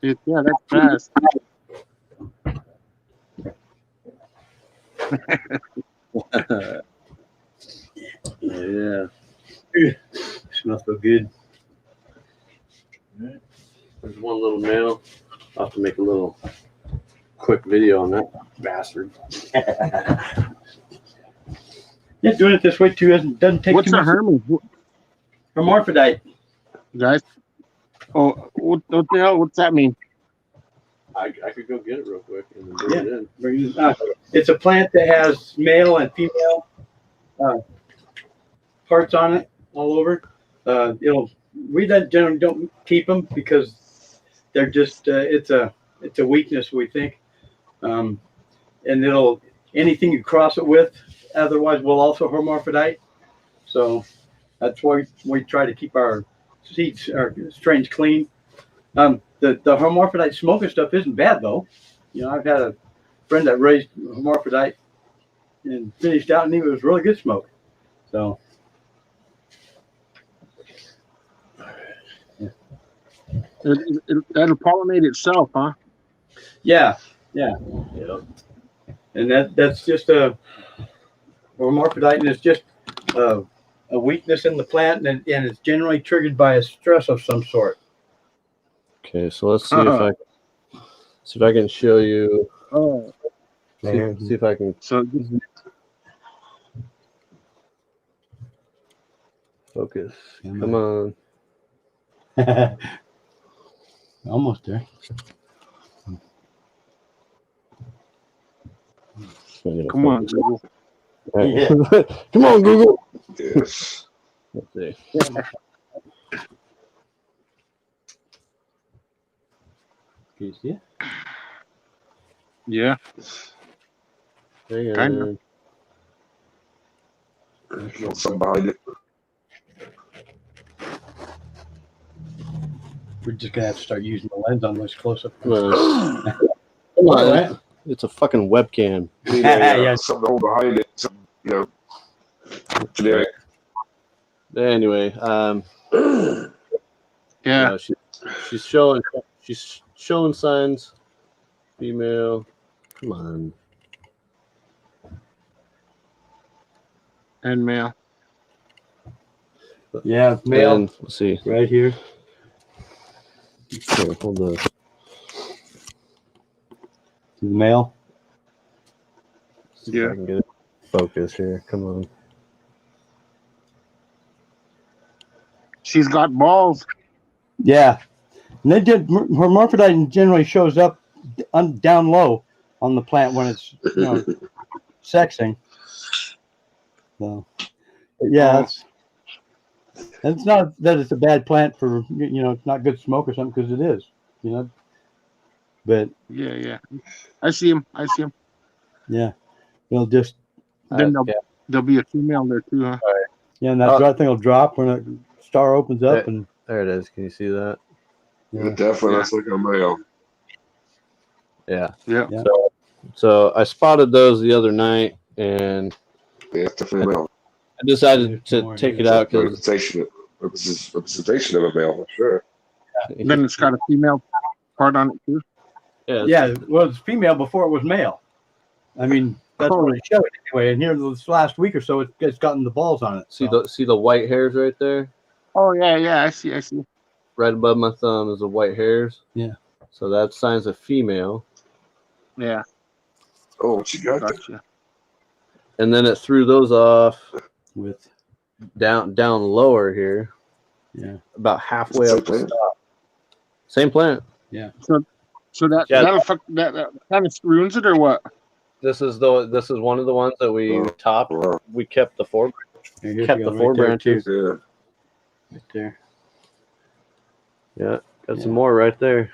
Yeah, that's fast. Yeah. Smells so good. There's one little male. I'll have to make a little quick video on that bastard. Yeah, doing it this way too doesn't take What's too a much. Hermie? Hermorphite. Guys? Oh, what the hell? What's that mean? I could go get it real quick and then bring it in. It's a plant that has male and female parts on it all over. We generally don't keep them because they're just it's a weakness, we think, and anything you cross it with otherwise will also hermaphrodite. So that's why we try to keep our seeds, our strains clean. The hermaphrodite smoking stuff isn't bad though. I've had a friend that raised hermaphrodite and finished out, and he was really good smoke. So. That'll pollinate itself, huh? Yeah. And that's just a hermaphrodite, and it's just a weakness in the plant, and it's generally triggered by a stress of some sort. Okay, so let's see if I can show you. Oh, See if I can so focus. Come on. Almost there. come on, Google. Right. Come on, Google. Yes. Let's see. Can you see it? Yeah. Hang Kinda. on. Something behind it. We're just gonna have to start using the lens on this close up. Come on. Come on. It's a fucking webcam. Yeah. Something hold behind it. Something, generic. Anyway, Yeah. She's showing signs. Female. Come on. And male. Yeah, male. And, let's see. Right here. Here, hold on. The male. See if I can get it focus here. Come on. She's got balls. Yeah. And hermaphrodite generally shows up down low on the plant when it's sexing. So, yeah, it's not that it's a bad plant for it's not good smoke or something, because it is, But Yeah. I see him. yeah, it'll just Then there'll be a female there too, huh? and that thing will drop when a star opens up, and there it is. Can you see that? It definitely looks like a male. Yeah. Yeah. Yeah. So I spotted those the other night, and Yeah, it's definitely a male. I decided There's to more take here. it out because Representation of a male, for sure. Then it's got a female part on it too. Yeah, well, it's female before it was male. I mean, that's what it showed anyway. And here this last week or so, it's gotten the balls on it. So. See the white hairs right there? Oh yeah, I see. Right above my thumb is the white hairs. Yeah. So that signs a female. Yeah, Oh, what you got? gotcha. And then it threw those off With down lower here. Yeah. About halfway up the plant. stalk. Same plant. Yeah. So that that kind of ruins it or what? This is one of the ones that we topped. Wow. We kept the four Here's kept you the go, four right there, branches. too. Yeah. Right there. Yeah, got Yeah. some more right there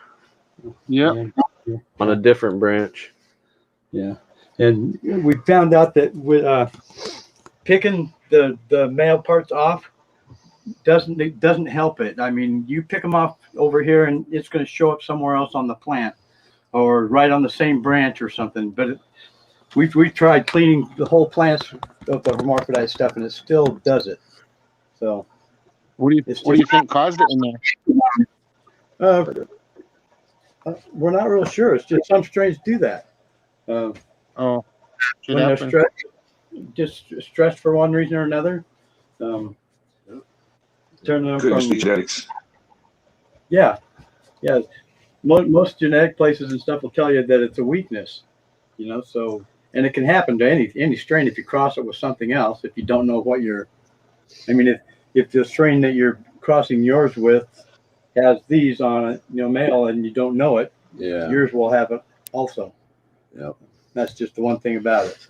Yeah. on a different branch. Yeah. And we found out that with picking the male parts off doesn't help it. I mean, you pick them off over here and it's going to show up somewhere else on the plant or right on the same branch or something. But we tried cleaning the whole plants of the hermaphrodite stuff and it still does it. So What do you think caused it in there? we're not real sure. It's just some strains do that. Oh, When they're stressed, just stressed for one reason or another. Turn them Couldn't from speak genetics. yeah. Most genetic places and stuff will tell you that it's a weakness, you know. So, and it can happen to any strain if you cross it with something else. If you don't know what you're, I mean, if the strain that you're crossing yours with has these on it, you know, male, and you don't know it, Yeah. yours will have it also. Yep. That's just the one thing about it.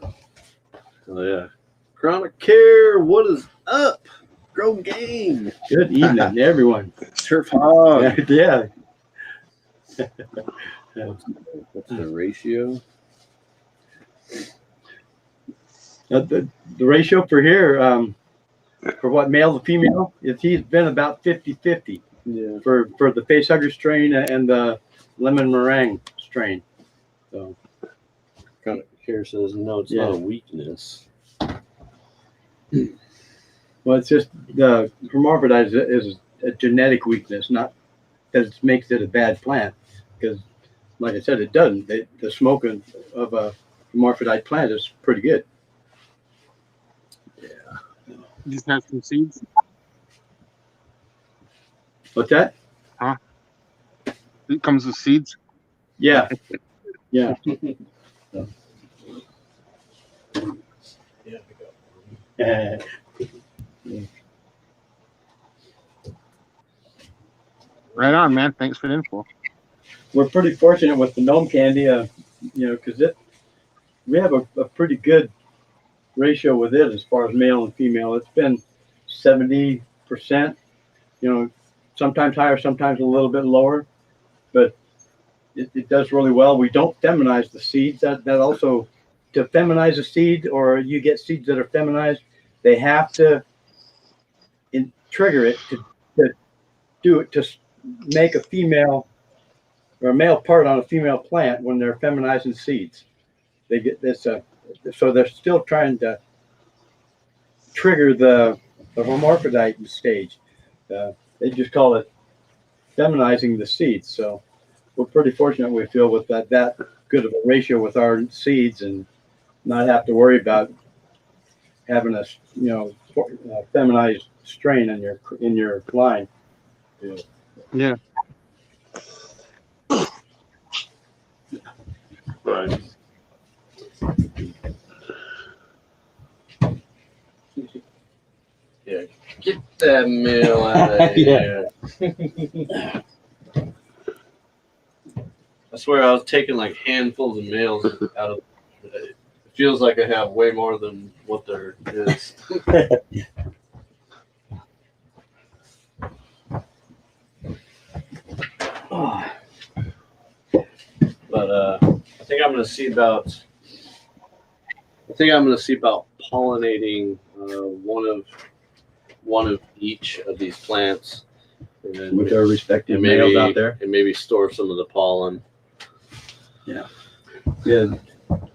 So yeah. Chronic Care, what is up? Grow game. Good evening, everyone. Turf hog. Yeah. What's the ratio? The ratio for here, for what male to female, he's been about 50-50 for the facehugger strain and the lemon meringue strain. So Chronic Care says no, it's not a weakness. well, it's just the hermaphrodite is a genetic weakness, not that it makes it a bad plant. Because, like I said, it doesn't. The smoking of a hermaphrodite plant is pretty good. You just have some seeds. What's that? It comes with seeds. Yeah. Yeah. Right on, man. Thanks for the info. We're pretty fortunate with the Gnome Candy, you know, because we have a pretty good ratio with it as far as male and female. It's been 70%, you know, sometimes higher, sometimes a little bit lower, but it does really well. We don't feminize the seeds. That also, to feminize a seed, or you get seeds that are feminized, they have to trigger it to do it, to make a female or a male part on a female plant when they're feminizing seeds. They get this, so they're still trying to trigger the hermaphrodite stage. They just call it feminizing the seeds. So we're pretty fortunate, we feel, with that good of a ratio with our seeds, and not have to worry about having a feminized strain in your line. Yeah. Right. Yeah. Get that male out of here. I swear I was taking like handfuls of males out of it. Feels like I have way more than what there is. But I think I'm gonna see about pollinating one of each of these plants. And then with our respective and males maybe out there. and maybe store some of the pollen. Yeah,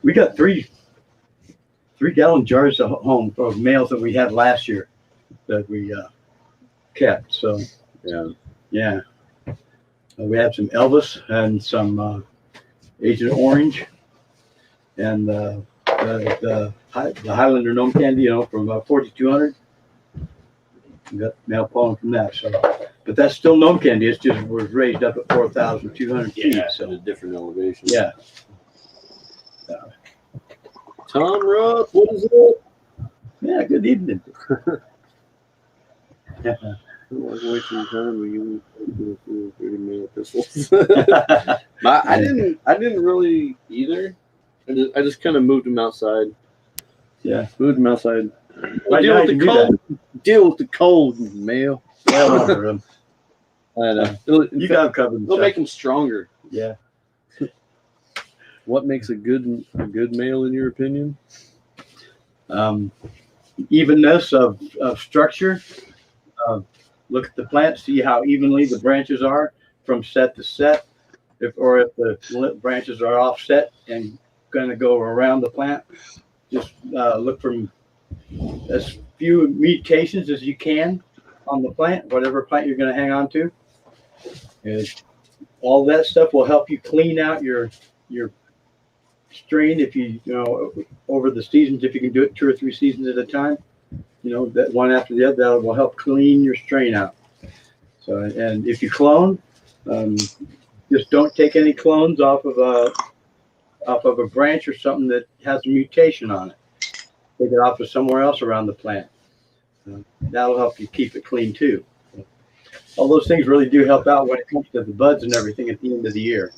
we got 3-gallon jars at home of males that we had last year that we kept. So Yeah. We had some Elvis and some Agent Orange and the Highlander Gnome Candy, from 4200. We got male pollen from that. So, but that's still Gnome Candy. It's just was raised up at 4,200 feet. Yeah, So at a different elevation. yeah. Tom Ruff, what is it? Yeah, good evening. I don't like wasting time, but you pretty male pistols. I didn't really either. I just kind of moved them outside. Yeah, moved them outside. Right Deal now with you the can do cold. Deal with the cold, male. well, I know. you got them covered. They'll make them stronger. Yeah. What makes a good male in your opinion? Evenness of structure. Look at the plant, see how evenly the branches are from set to set. If the branches are offset and going to go around the plant, just look for as few mutations as you can on the plant, whatever plant you're going to hang on to. And all that stuff will help you clean out your strain if you over the seasons, if you can do it 2 or 3 seasons at a time. That one after the other, that will help clean your strain out. So, and if you clone, just don't take any clones off of a branch or something that has a mutation on it. Take it off of somewhere else around the plant. That'll help you keep it clean too. All those things really do help out when it comes to the buds and everything at the end of the year.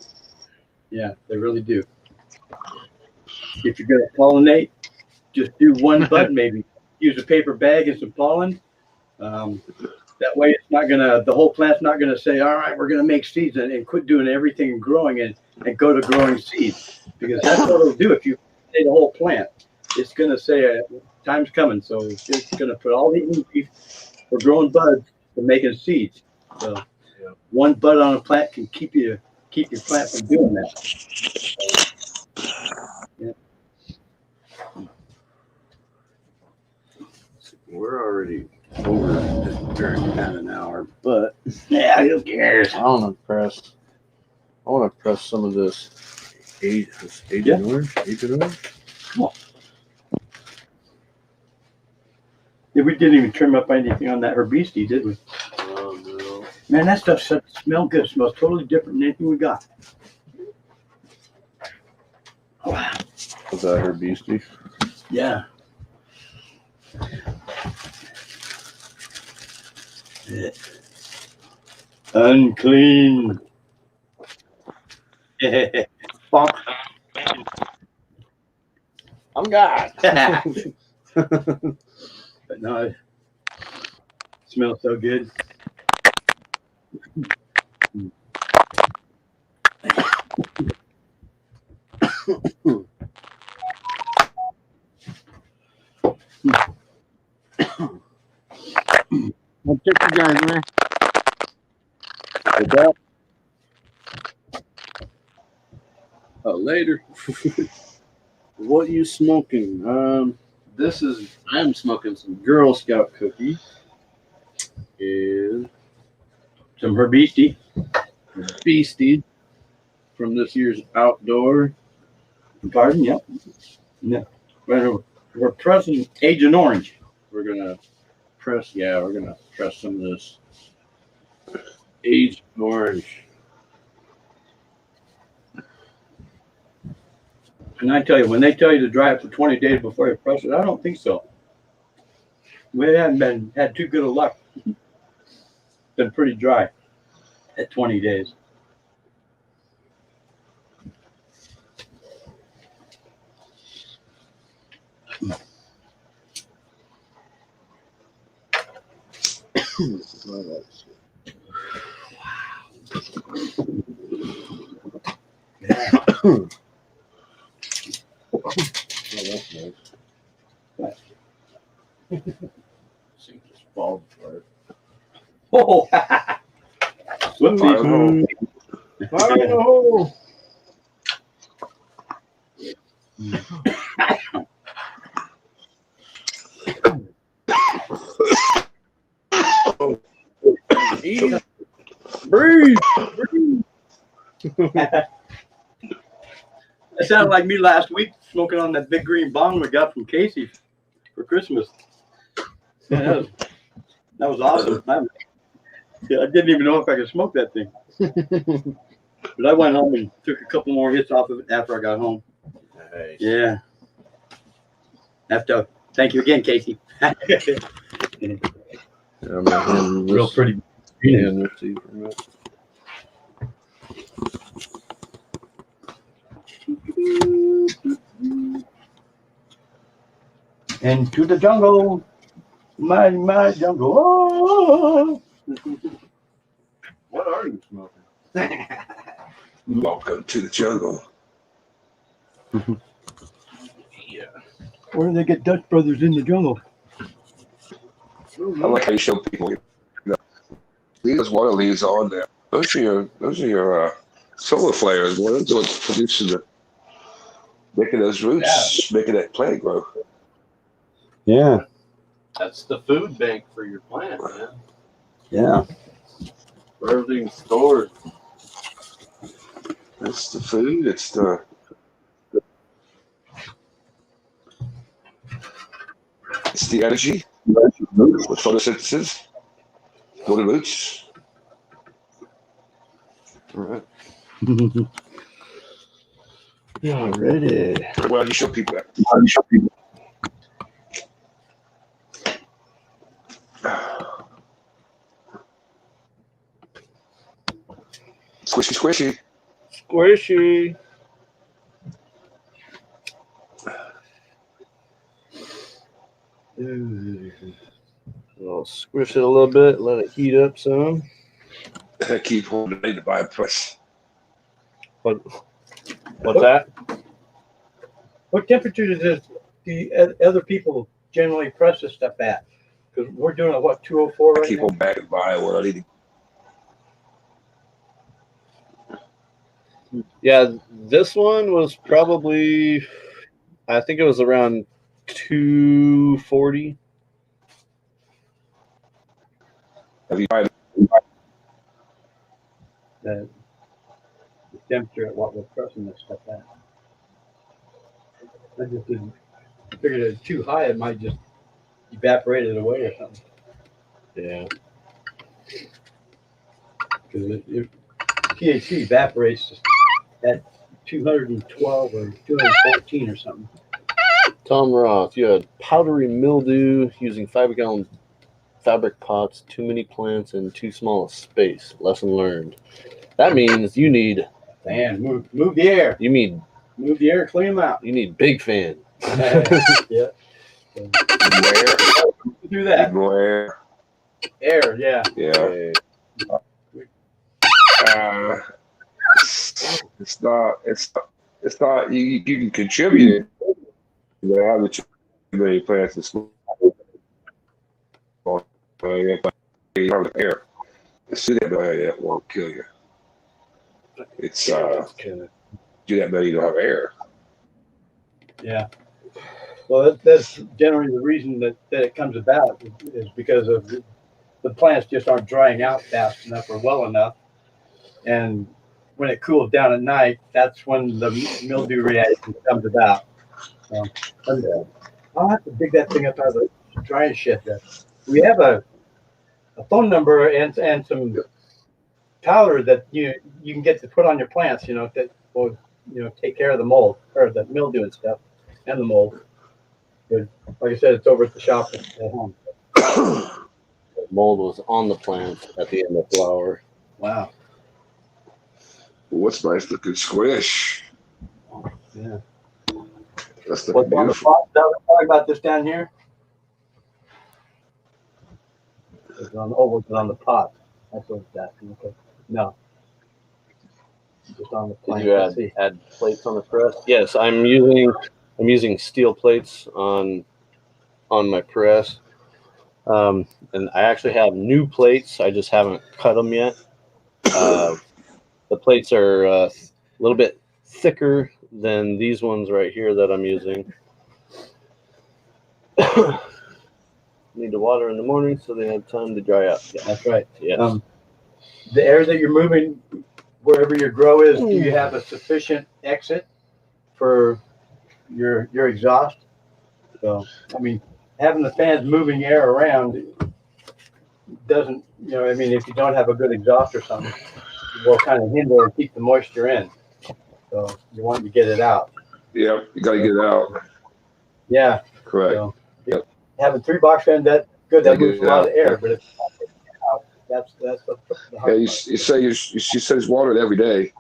Yeah, they really do. If you're going to pollinate, just do one bud maybe. Use a paper bag and some pollen. That way it's not the whole plant's not gonna say, all right, we're gonna make seeds and quit doing everything and growing and go to growing seeds. Because that's what it'll do if you say the whole plant. It's gonna say time's coming. So it's gonna put all the energy for growing buds to making seeds. So one bud on a plant can keep your plant from doing that. Yeah. We're already over during an hour, but Yeah, who cares? I want to press some of this Agent Orange. Agent Orange. Come on. Yeah, we didn't even trim up anything on that herbicide, did we? Oh no. Man, that stuff smells good. It smells totally different than anything we got. Wow. Was that herbicide? Yeah. Unclean. Bonk. I'm God. But no, it smells so good. I'll check you guys, man. What's that? Oh, later. What you smoking? I'm smoking some Girl Scout cookies and Some herbicide. Beastie from this year's outdoor. Pardon? Yep. Yeah. We're pressing Agent Orange. We're gonna press some of this Agent Orange. And I tell you, when they tell you to dry it for 20 days before you press it, I don't think so. We haven't had too good of luck. Been pretty dry at 20 days. Oh, that's nice. Sink this ball apart. Oh, Whoopsies. Fire in the hole. Fire in the hole. Eat. Breathe. That sounded like me last week smoking on that big green bong we got from Casey for Christmas. Yeah, that was awesome. I didn't even know if I could smoke that thing. But I went home and took a couple more hits off of it after I got home. Nice. Yeah. Thank you again, Casey. Real pretty. Yeah, Into the jungle, my jungle. Oh. what are you smoking? Welcome to the jungle. Yeah. Where do they get Dutch Brothers in the jungle? I like how you show people. These water leaves on there. Those are your solar flares. Well, those are what's producing making those roots, making that plant grow. Yeah. That's the food bank for your plant, man. Yeah. Where everything's stored. That's the food. It's the energy with photosynthesis. Go to roots. All right. Alrighty. Well, you show people that. Squishy, squishy. Squishy. I'll squish it a little bit, let it heat up some. I keep holding it to buy a press. What's that? What temperature does the other people generally press this stuff at? Because we're doing it, what, 204 I right keep now? on back and buy what I need. Yeah, this one was probably, I think it was around 240. Have you tried? The temperature at what we're pressing this stuff at. I just didn't figure it's too high, it might just evaporate it away or something. Yeah. Because THC evaporates at 212 or 214 or something. Tom Roth, you had powdery mildew using 5-gallon fabric pots, too many plants, and too small a space. Lesson learned. That means you need. Man, move the air. You need. Move the air, clean them out. You need big fan. Yeah. Where? Do that. Where? Air, yeah. Yeah. It's not. You can contribute it. You have the too many plants in school. You have the air. The city that won't kill you. It's do that many you don't have air. Yeah. Well, that's generally the reason that it comes about is because of the plants just aren't drying out fast enough or well enough. And when it cools down at night, that's when the mildew reaction comes about. I'll have to dig that thing up out of the drying shed there. We have a phone number and some powder that you can get to put on your plants, that will take care of the mold or the mildew and stuff and the mold. But like I said, it's over at the shop at home. Mold was on the plant at the end of flower. Wow. What's nice looking squish? Yeah. That's What's on the pot? Talk about this down here. It's on the pot. That's what it's asking. Okay. No. Just on the Did plant. you add plates on the press? Yes, I'm using steel plates on my press, and I actually have new plates. I just haven't cut them yet. The plates are a little bit thicker than these ones right here that I'm using. Need to water in the morning so they have time to dry up. Yeah, that's right. Yeah. The air that you're moving, wherever your grow is, do you have a sufficient exit for your exhaust? So, I mean, having the fans moving air around doesn't, I mean, if you don't have a good exhaust or something, it will kind of hinder and keep the moisture in. So you want to get it out. Yeah, you got to get it out. Yeah. Correct. So, having 3 box fans, that good. That moves a lot of air, Yeah. but if it's not getting it out, that's the Yeah, hard you part. say you says water it every day.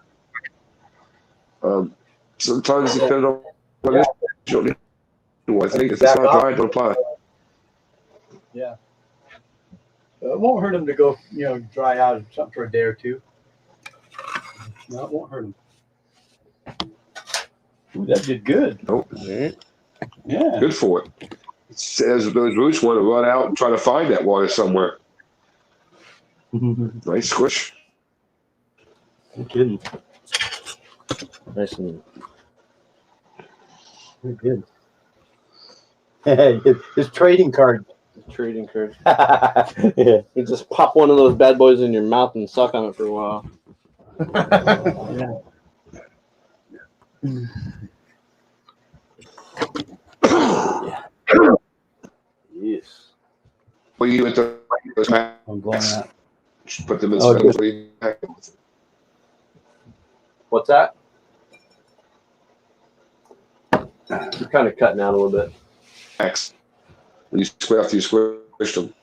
Sometimes it depends on what it is. You don't need to water. If it's not dry, don't apply. Yeah. It won't hurt them to go, dry out something for a day or two. No, it won't hurt them. Ooh, that did good. Nope. Yeah. Good for it. It says those roots want to run out and try to find that water somewhere. Nice squish. No kidding. Nice and Good. Hey, his trading card. trading card. Yeah. You just pop one of those bad boys in your mouth and suck on it for a while. Yeah. Yes. What do you do with those packs? I'm blowing out. Put them in Oh, the good. pack. What's that? You're kind of cutting out a little bit. Packs. When you square after you squish them.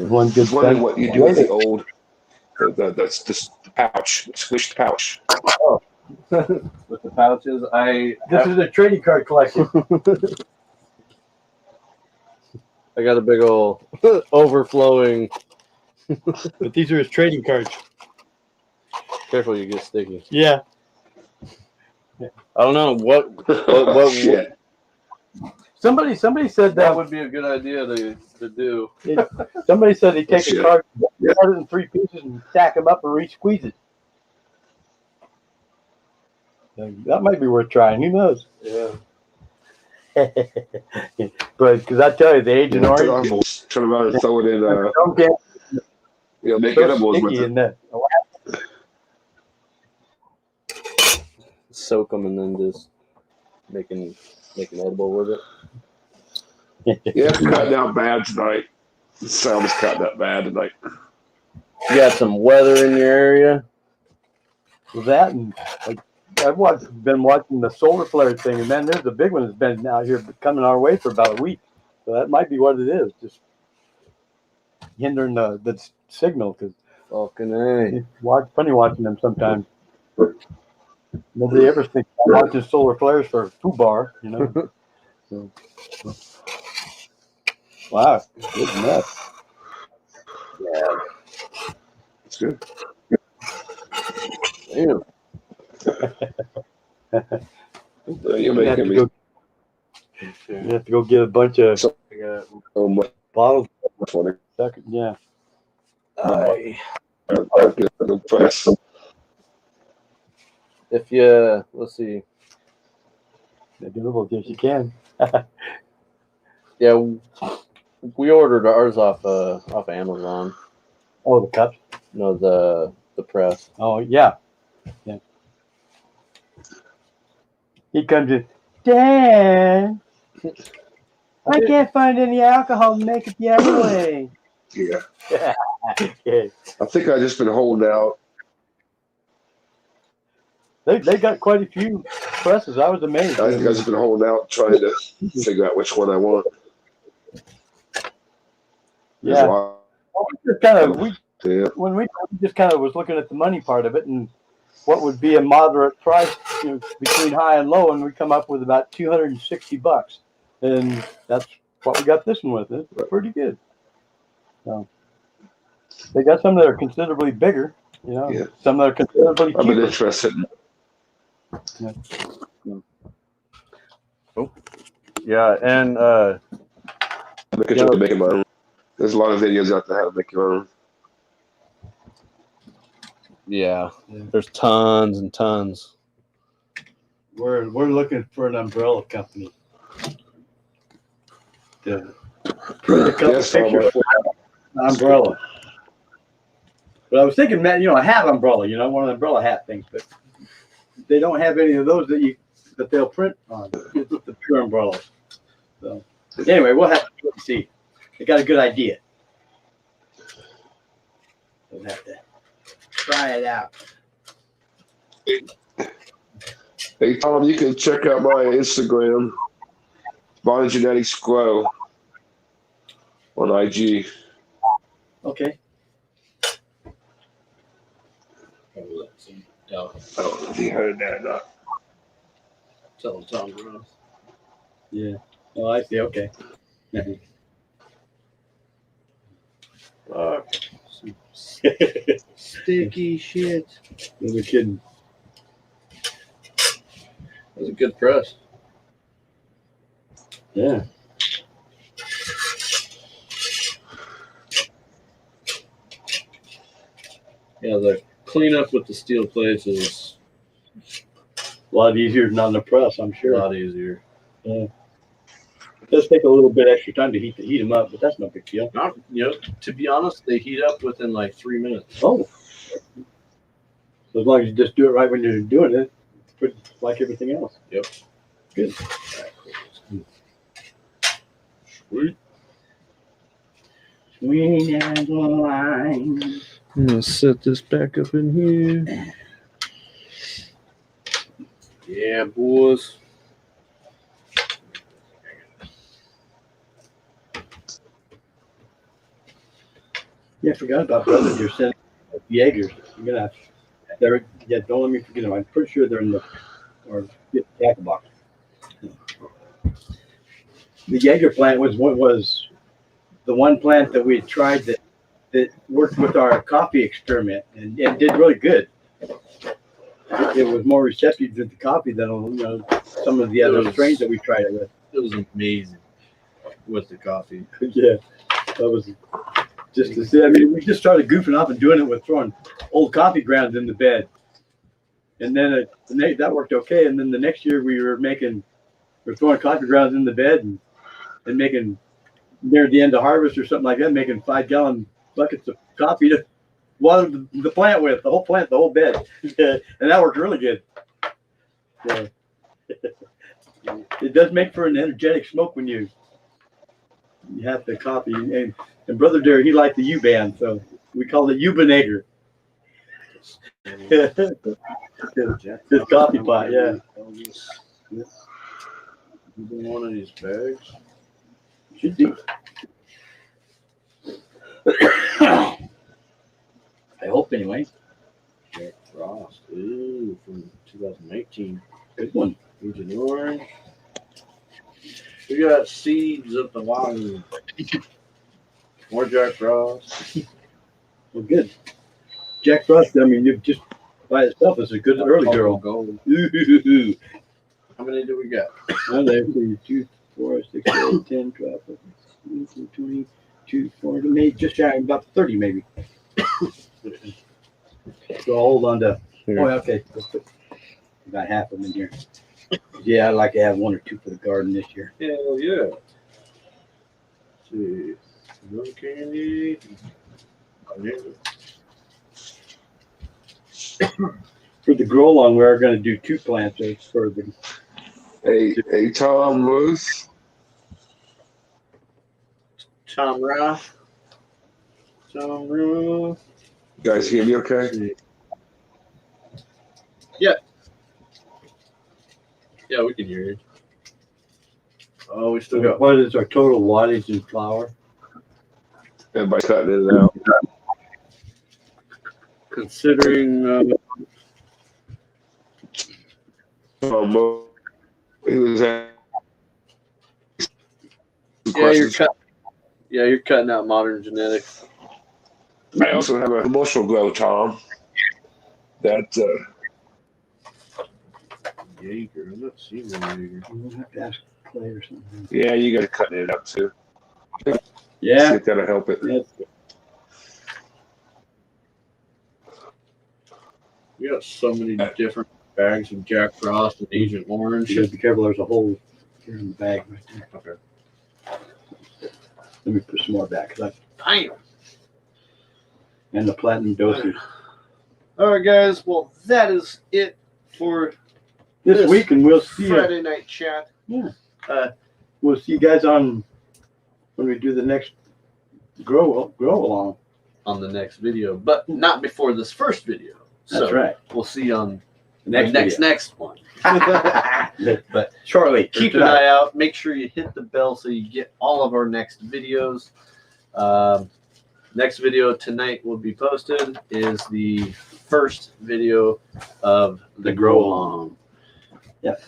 One good Just wondering thing. what you do with the old, that's just the pouch, squished pouch. With the pouches, This is a trading card collection. I got a big old overflowing. But these are his trading cards. Careful, you get sticky. Yeah. I don't know what Shit. Somebody said that that would be a good idea to do. somebody said they take a Shit. card, cut it in 3 pieces, and stack them up and re-squeeze it. That might be worth trying. Who knows? Yeah. But because I tell you, the Agent Orange, Turn around and throw it in, Gnome Candy make so edibles with sticky it. in that. Soak them and then just make an edible with it. Yeah, it's cutting out bad tonight. The sound is cutting out bad tonight. You got some weather in your area? That and like I've been watching the solar flare thing, and man, there's a big one that's been out here coming our way for about a week. So that might be what it is, just hindering the signal. Because Fucking A. funny watching them sometimes. Nobody ever thinks about watching solar flares for a bar, So, wow, good enough. Yeah. It's good. Damn. You're making me You have to go get a bunch of so much bottles. funny. Yeah. I'm impressed. If you, let's see. Yes, you can. Yeah, we ordered ours off Amazon. Oh, the cups. No, the press. Oh, yeah. He comes in, Dad, I can't find any alcohol to make it the other way. Yeah. Yeah. I think I just been holding out. They got quite a few presses. I was amazed. I think I've just been holding out, trying to figure out which one I want. There's Yeah. a lot. When we just kind of was looking at the money part of it and what would be a moderate price between high and low, and we come up with about $260, and that's what we got this one with. It's pretty good. So they got some that are considerably bigger, Yeah. some that are considerably I've been cheaper. interested. Yeah, and I'm making my own. There's a lot of videos out there how to make your own. Yeah, there's tons and tons. We're looking for an umbrella company to print a couple Yes, pictures for an umbrella. But I was thinking, man, a hat umbrella, one of the umbrella hat things, but they don't have any of those that they'll print on. It's the pure umbrellas. So anyway, we'll have to see. They got a good idea. We'll have to try it out. Hey, Tom, you can check out my Instagram, Modern Genetics Grow, on IG. Okay. I don't know if you heard that or not. Tell Tom Gross. Yeah. Oh, I see. Okay. Sticky shit. No kidding. That was a good press. Yeah. Yeah, the cleanup with the steel plates is A lot easier than on the press, I'm a sure. lot easier. Yeah. It does take a little bit extra time to heat them up, but that's no big deal. Not, to be honest, they heat up within like 3 minutes. Oh. So as long as you just do it right when you're doing it, it's pretty like everything else. Yep. Good. Sweet. Swing as a line. I'm gonna set this back up in here. Yeah, boys. Yeah, I forgot about brothers. You're sending Jaegers. You're gonna don't let me forget them. I'm pretty sure they're in the tackle box. The Jaeger plant was the one plant that we tried that worked with our coffee experiment and did really good. It was more receptive to the coffee than some of the other strains that we tried it with. It was amazing with the coffee. Yeah, that was just to see. I mean, we just started goofing off and doing it with throwing old coffee grounds in the bed, and then that worked okay. And then the next year we're throwing coffee grounds in the bed and making near the end of harvest or something like that, making 5-gallon buckets of coffee to water the plant with, the whole bed, and that worked really good. Yeah. It does make for an energetic smoke when you have the coffee. And Brother Derry, he liked the U-band, so we called it U-Benager. His coffee pot, yeah. One of these bags. Should be. I hope anyway. Jack Frost. Ooh, from 2018. Good one. Agent Orange. We got seeds of the line. More Jack Frost. Well, good. Jack Frost, I mean, just by itself is a good early girl. Gold. Ooh. How many do we got? 1, 2, 4, 6, 8, 10, 12, 13, 20, 2, 4, maybe just shy of about 30 maybe. So I'll hold on to. Here. Oh, okay. Let's put about half of them in here. Yeah, I'd like to have 1 or 2 for the garden this year. Hell yeah. Let's see. Gnome Candy. For the grow along, we're going to do 2 plants for the. Hey, Tom, Ruth. Tom Roth. Tom Roth. You guys hear me okay? Yeah, we can hear you. Oh, we still got. What is our total wattage in flour? Everybody cutting it out. Considering. He was at. You're cutting out modern genetics. I also have a promotional grow, Tom. That Jaeger. I'm not seeing one Jaeger. We'll have to ask Clay or something. yeah, you got to cut it up too. Yeah. See if that'll help it. Yes. We got so many different bags of Jack Frost and Agent Orange. You gotta be careful. There's a hole here in the bag right there. Okay. Let me put some more back. Damn. And the platinum dosage. All right, guys. Well, that is it for This week, and we'll see you. Friday night chat. Yeah. We'll see you guys on when we do the next grow along. On the next video, but not before this first video. That's right. We'll see you on The the next next one. but shortly. Keep an eye out. Make sure you hit the bell so you get all of our next videos. Next video tonight will be posted is the first video of the grow along. Yep.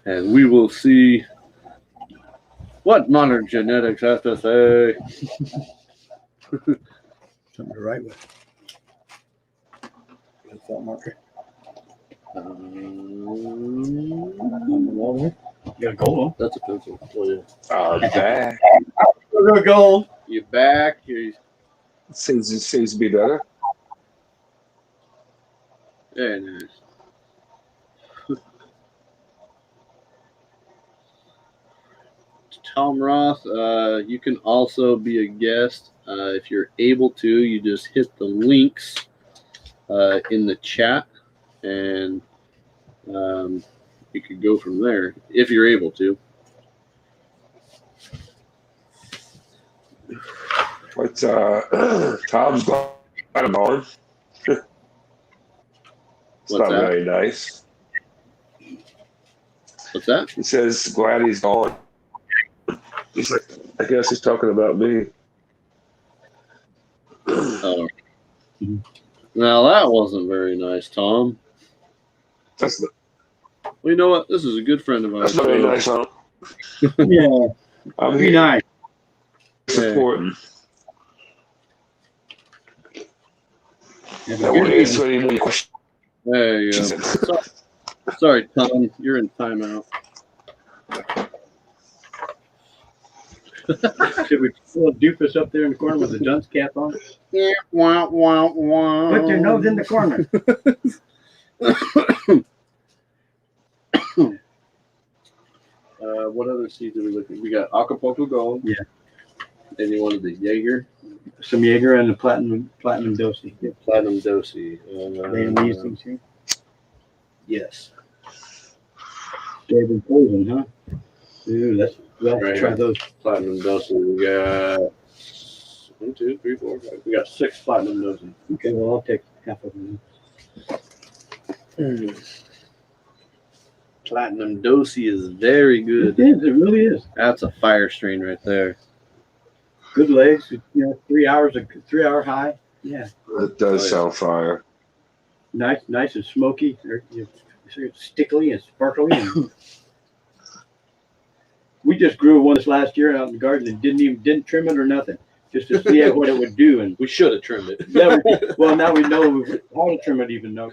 And we will see what modern genetics has to say. Something to write with. That marker. On the wall there. You got a gold one? That's a pencil. Oh, yeah. Back. We're gonna gold. You back? You Seems to be better. very nice. Tom Roth, you can also be a guest if you're able to. You just hit the links in the chat, and you could go from there if you're able to. What's Tom's got an arm? It's What's not that? very nice. What's that? He says glad he's gone. He's like, I guess he's talking about me. Oh. Now that wasn't very nice, Tom. That's Well, you know what? This is a good friend of ours. not very nice, huh? Yeah. I'm Be here nice. supporting. Yeah, I won't answer any more questions. There you go. Sorry, Tom. You're in timeout. Should we pull a doofus up there in the corner with the dunce cap on? Yeah, wah, wah, wah. Put your nose in the corner. What other seeds are we looking at? We got Acapulco Gold. Yeah. And you wanted the Jaeger? Some Jaeger and the platinum dosage. Yeah, Platinum Dosey. They in these things here. Yes. David Poison, huh? Ooh, we'll have to try those. Platinum Dosey. We got 1, 2, 3, 4, 5. We got 6 Platinum Dosey. Okay, well, I'll take half of them. Platinum Dosey is very good. It is. It really is. That's a fire strain right there. Good legs. 3 hours, a 3 hour high. Yeah. It does sound fire. Nice and smoky. It's stickly and sparkly. And we just grew one this last year out in the garden and didn't trim it or nothing, just to see what it would do. And We should have trimmed it. yeah, well now we know how to trim it even though.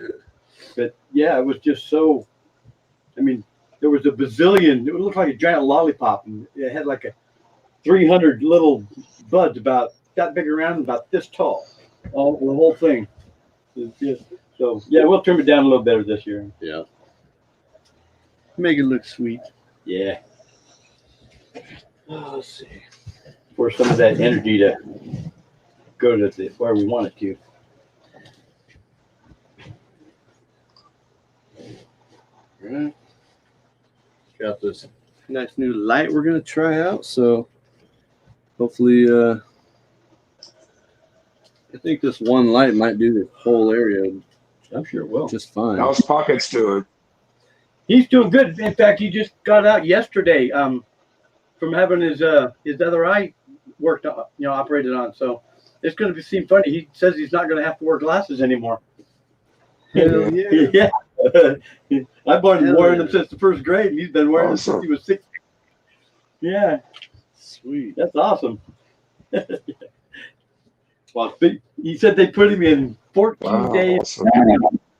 But yeah, it was just so. I mean, there was a bazillion. It looked like a giant lollipop, and it had like a 300 little buds about that big around, and about this tall. All the whole thing. It's just, so yeah, we'll trim it down a little better this year. Yeah. Make it look sweet. Yeah, Oh, let's see. for some of that energy to go to where we want it to. All right. Got this nice new light we're gonna try out. So hopefully, I think this one light might do the whole area I'm sure it will. just fine. How's Pockets doing? He's doing good. In fact, he just got out yesterday from having his other eye worked on, operated on. So it's going to seem funny. He says he's not going to have to wear glasses anymore. Hell yeah. Yeah. I've been wearing them since the first grade, and he's been wearing them since Awesome. he was 6. Yeah, Sweet. that's awesome. Well, he said they put him in 14 Wow, days awesome.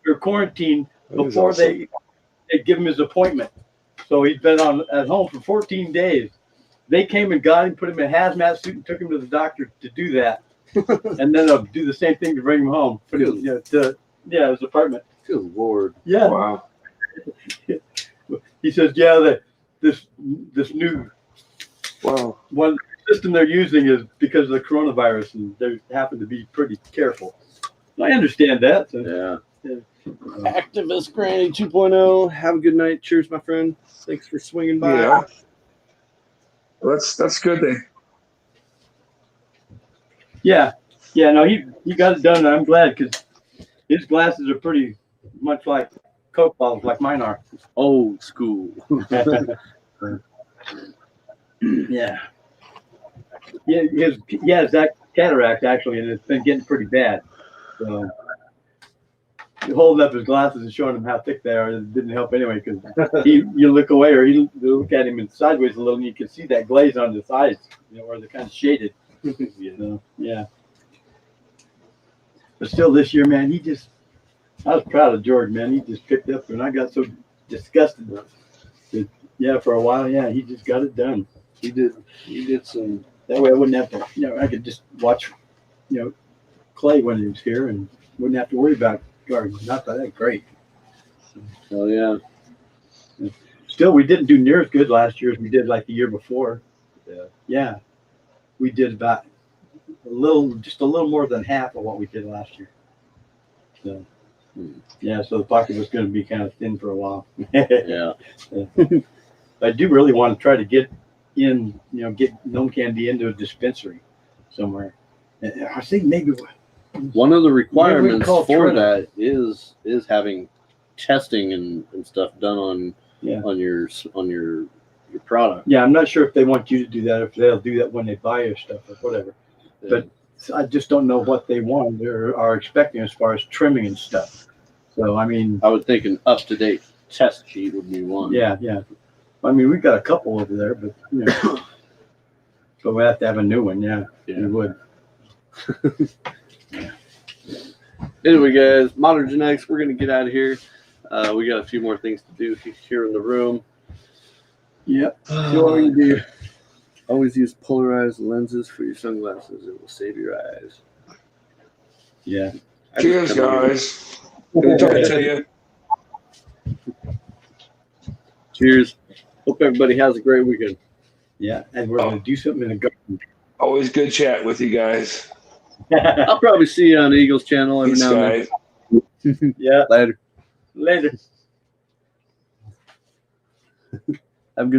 for quarantine That is before awesome. they give him his appointment. So he's been at home for 14 days. They came and got him, put him in a hazmat suit, and took him to the doctor to do that, and then they'll do the same thing to bring him home. Put him, to his apartment. Good Lord. Yeah. Wow. He says, yeah, this new one system they're using is because of the coronavirus, and they happen to be pretty careful. I understand that. So, yeah. Activist Granny 2.0. Have a good night. Cheers, my friend. Thanks for swinging by. Yeah. Well, that's good. Yeah. No, he got it done. And I'm glad because his glasses are pretty much like Coke bottles, like mine are. Old school. Yeah. He has that cataract actually, and it's been getting pretty bad. So holding up his glasses and showing him how thick they are, it didn't help anyway because you look away or you look at him and sideways a little, and you can see that glaze on the sides, where they're kind of shaded. So, yeah. But still, this year, man, I was proud of George, man. He just picked up, and I got so disgusted. For a while, he just got it done. He did some. That way I wouldn't have to, I could just watch, Clay when he was here and wouldn't have to worry about gardening. Not that great. Oh, yeah. Still, we didn't do near as good last year as we did like the year before. Yeah. We did about just a little more than half of what we did last year. So, so the pocket was going to be kind of thin for a while. Yeah. I do really want to try to get get Gnome Candy into a dispensary somewhere. I think maybe one of the requirements for Trina. that is having testing and stuff done on your product. Yeah, I'm not sure if they want you to do that, if they'll do that when they buy your stuff or whatever. Yeah. But I just don't know what they want or are expecting as far as trimming and stuff. So I mean, I would think an up-to-date test sheet would be one. Yeah. I mean, we've got a couple over there, but but we have to have a new one. Yeah. We would. Anyway, guys, Modern Genetics, we're going to get out of here. We got a few more things to do here in the room. Yep. So what we do? Always use polarized lenses for your sunglasses. It will save your eyes. Yeah. Cheers, guys. Good talking to you. Cheers. Hope everybody has a great weekend. Yeah, and we're going to do something in the garden. Always good chat with you guys. I'll probably see you on Eagles channel every Peace, now and guys. then. Yeah. Later. Later. Have a good week.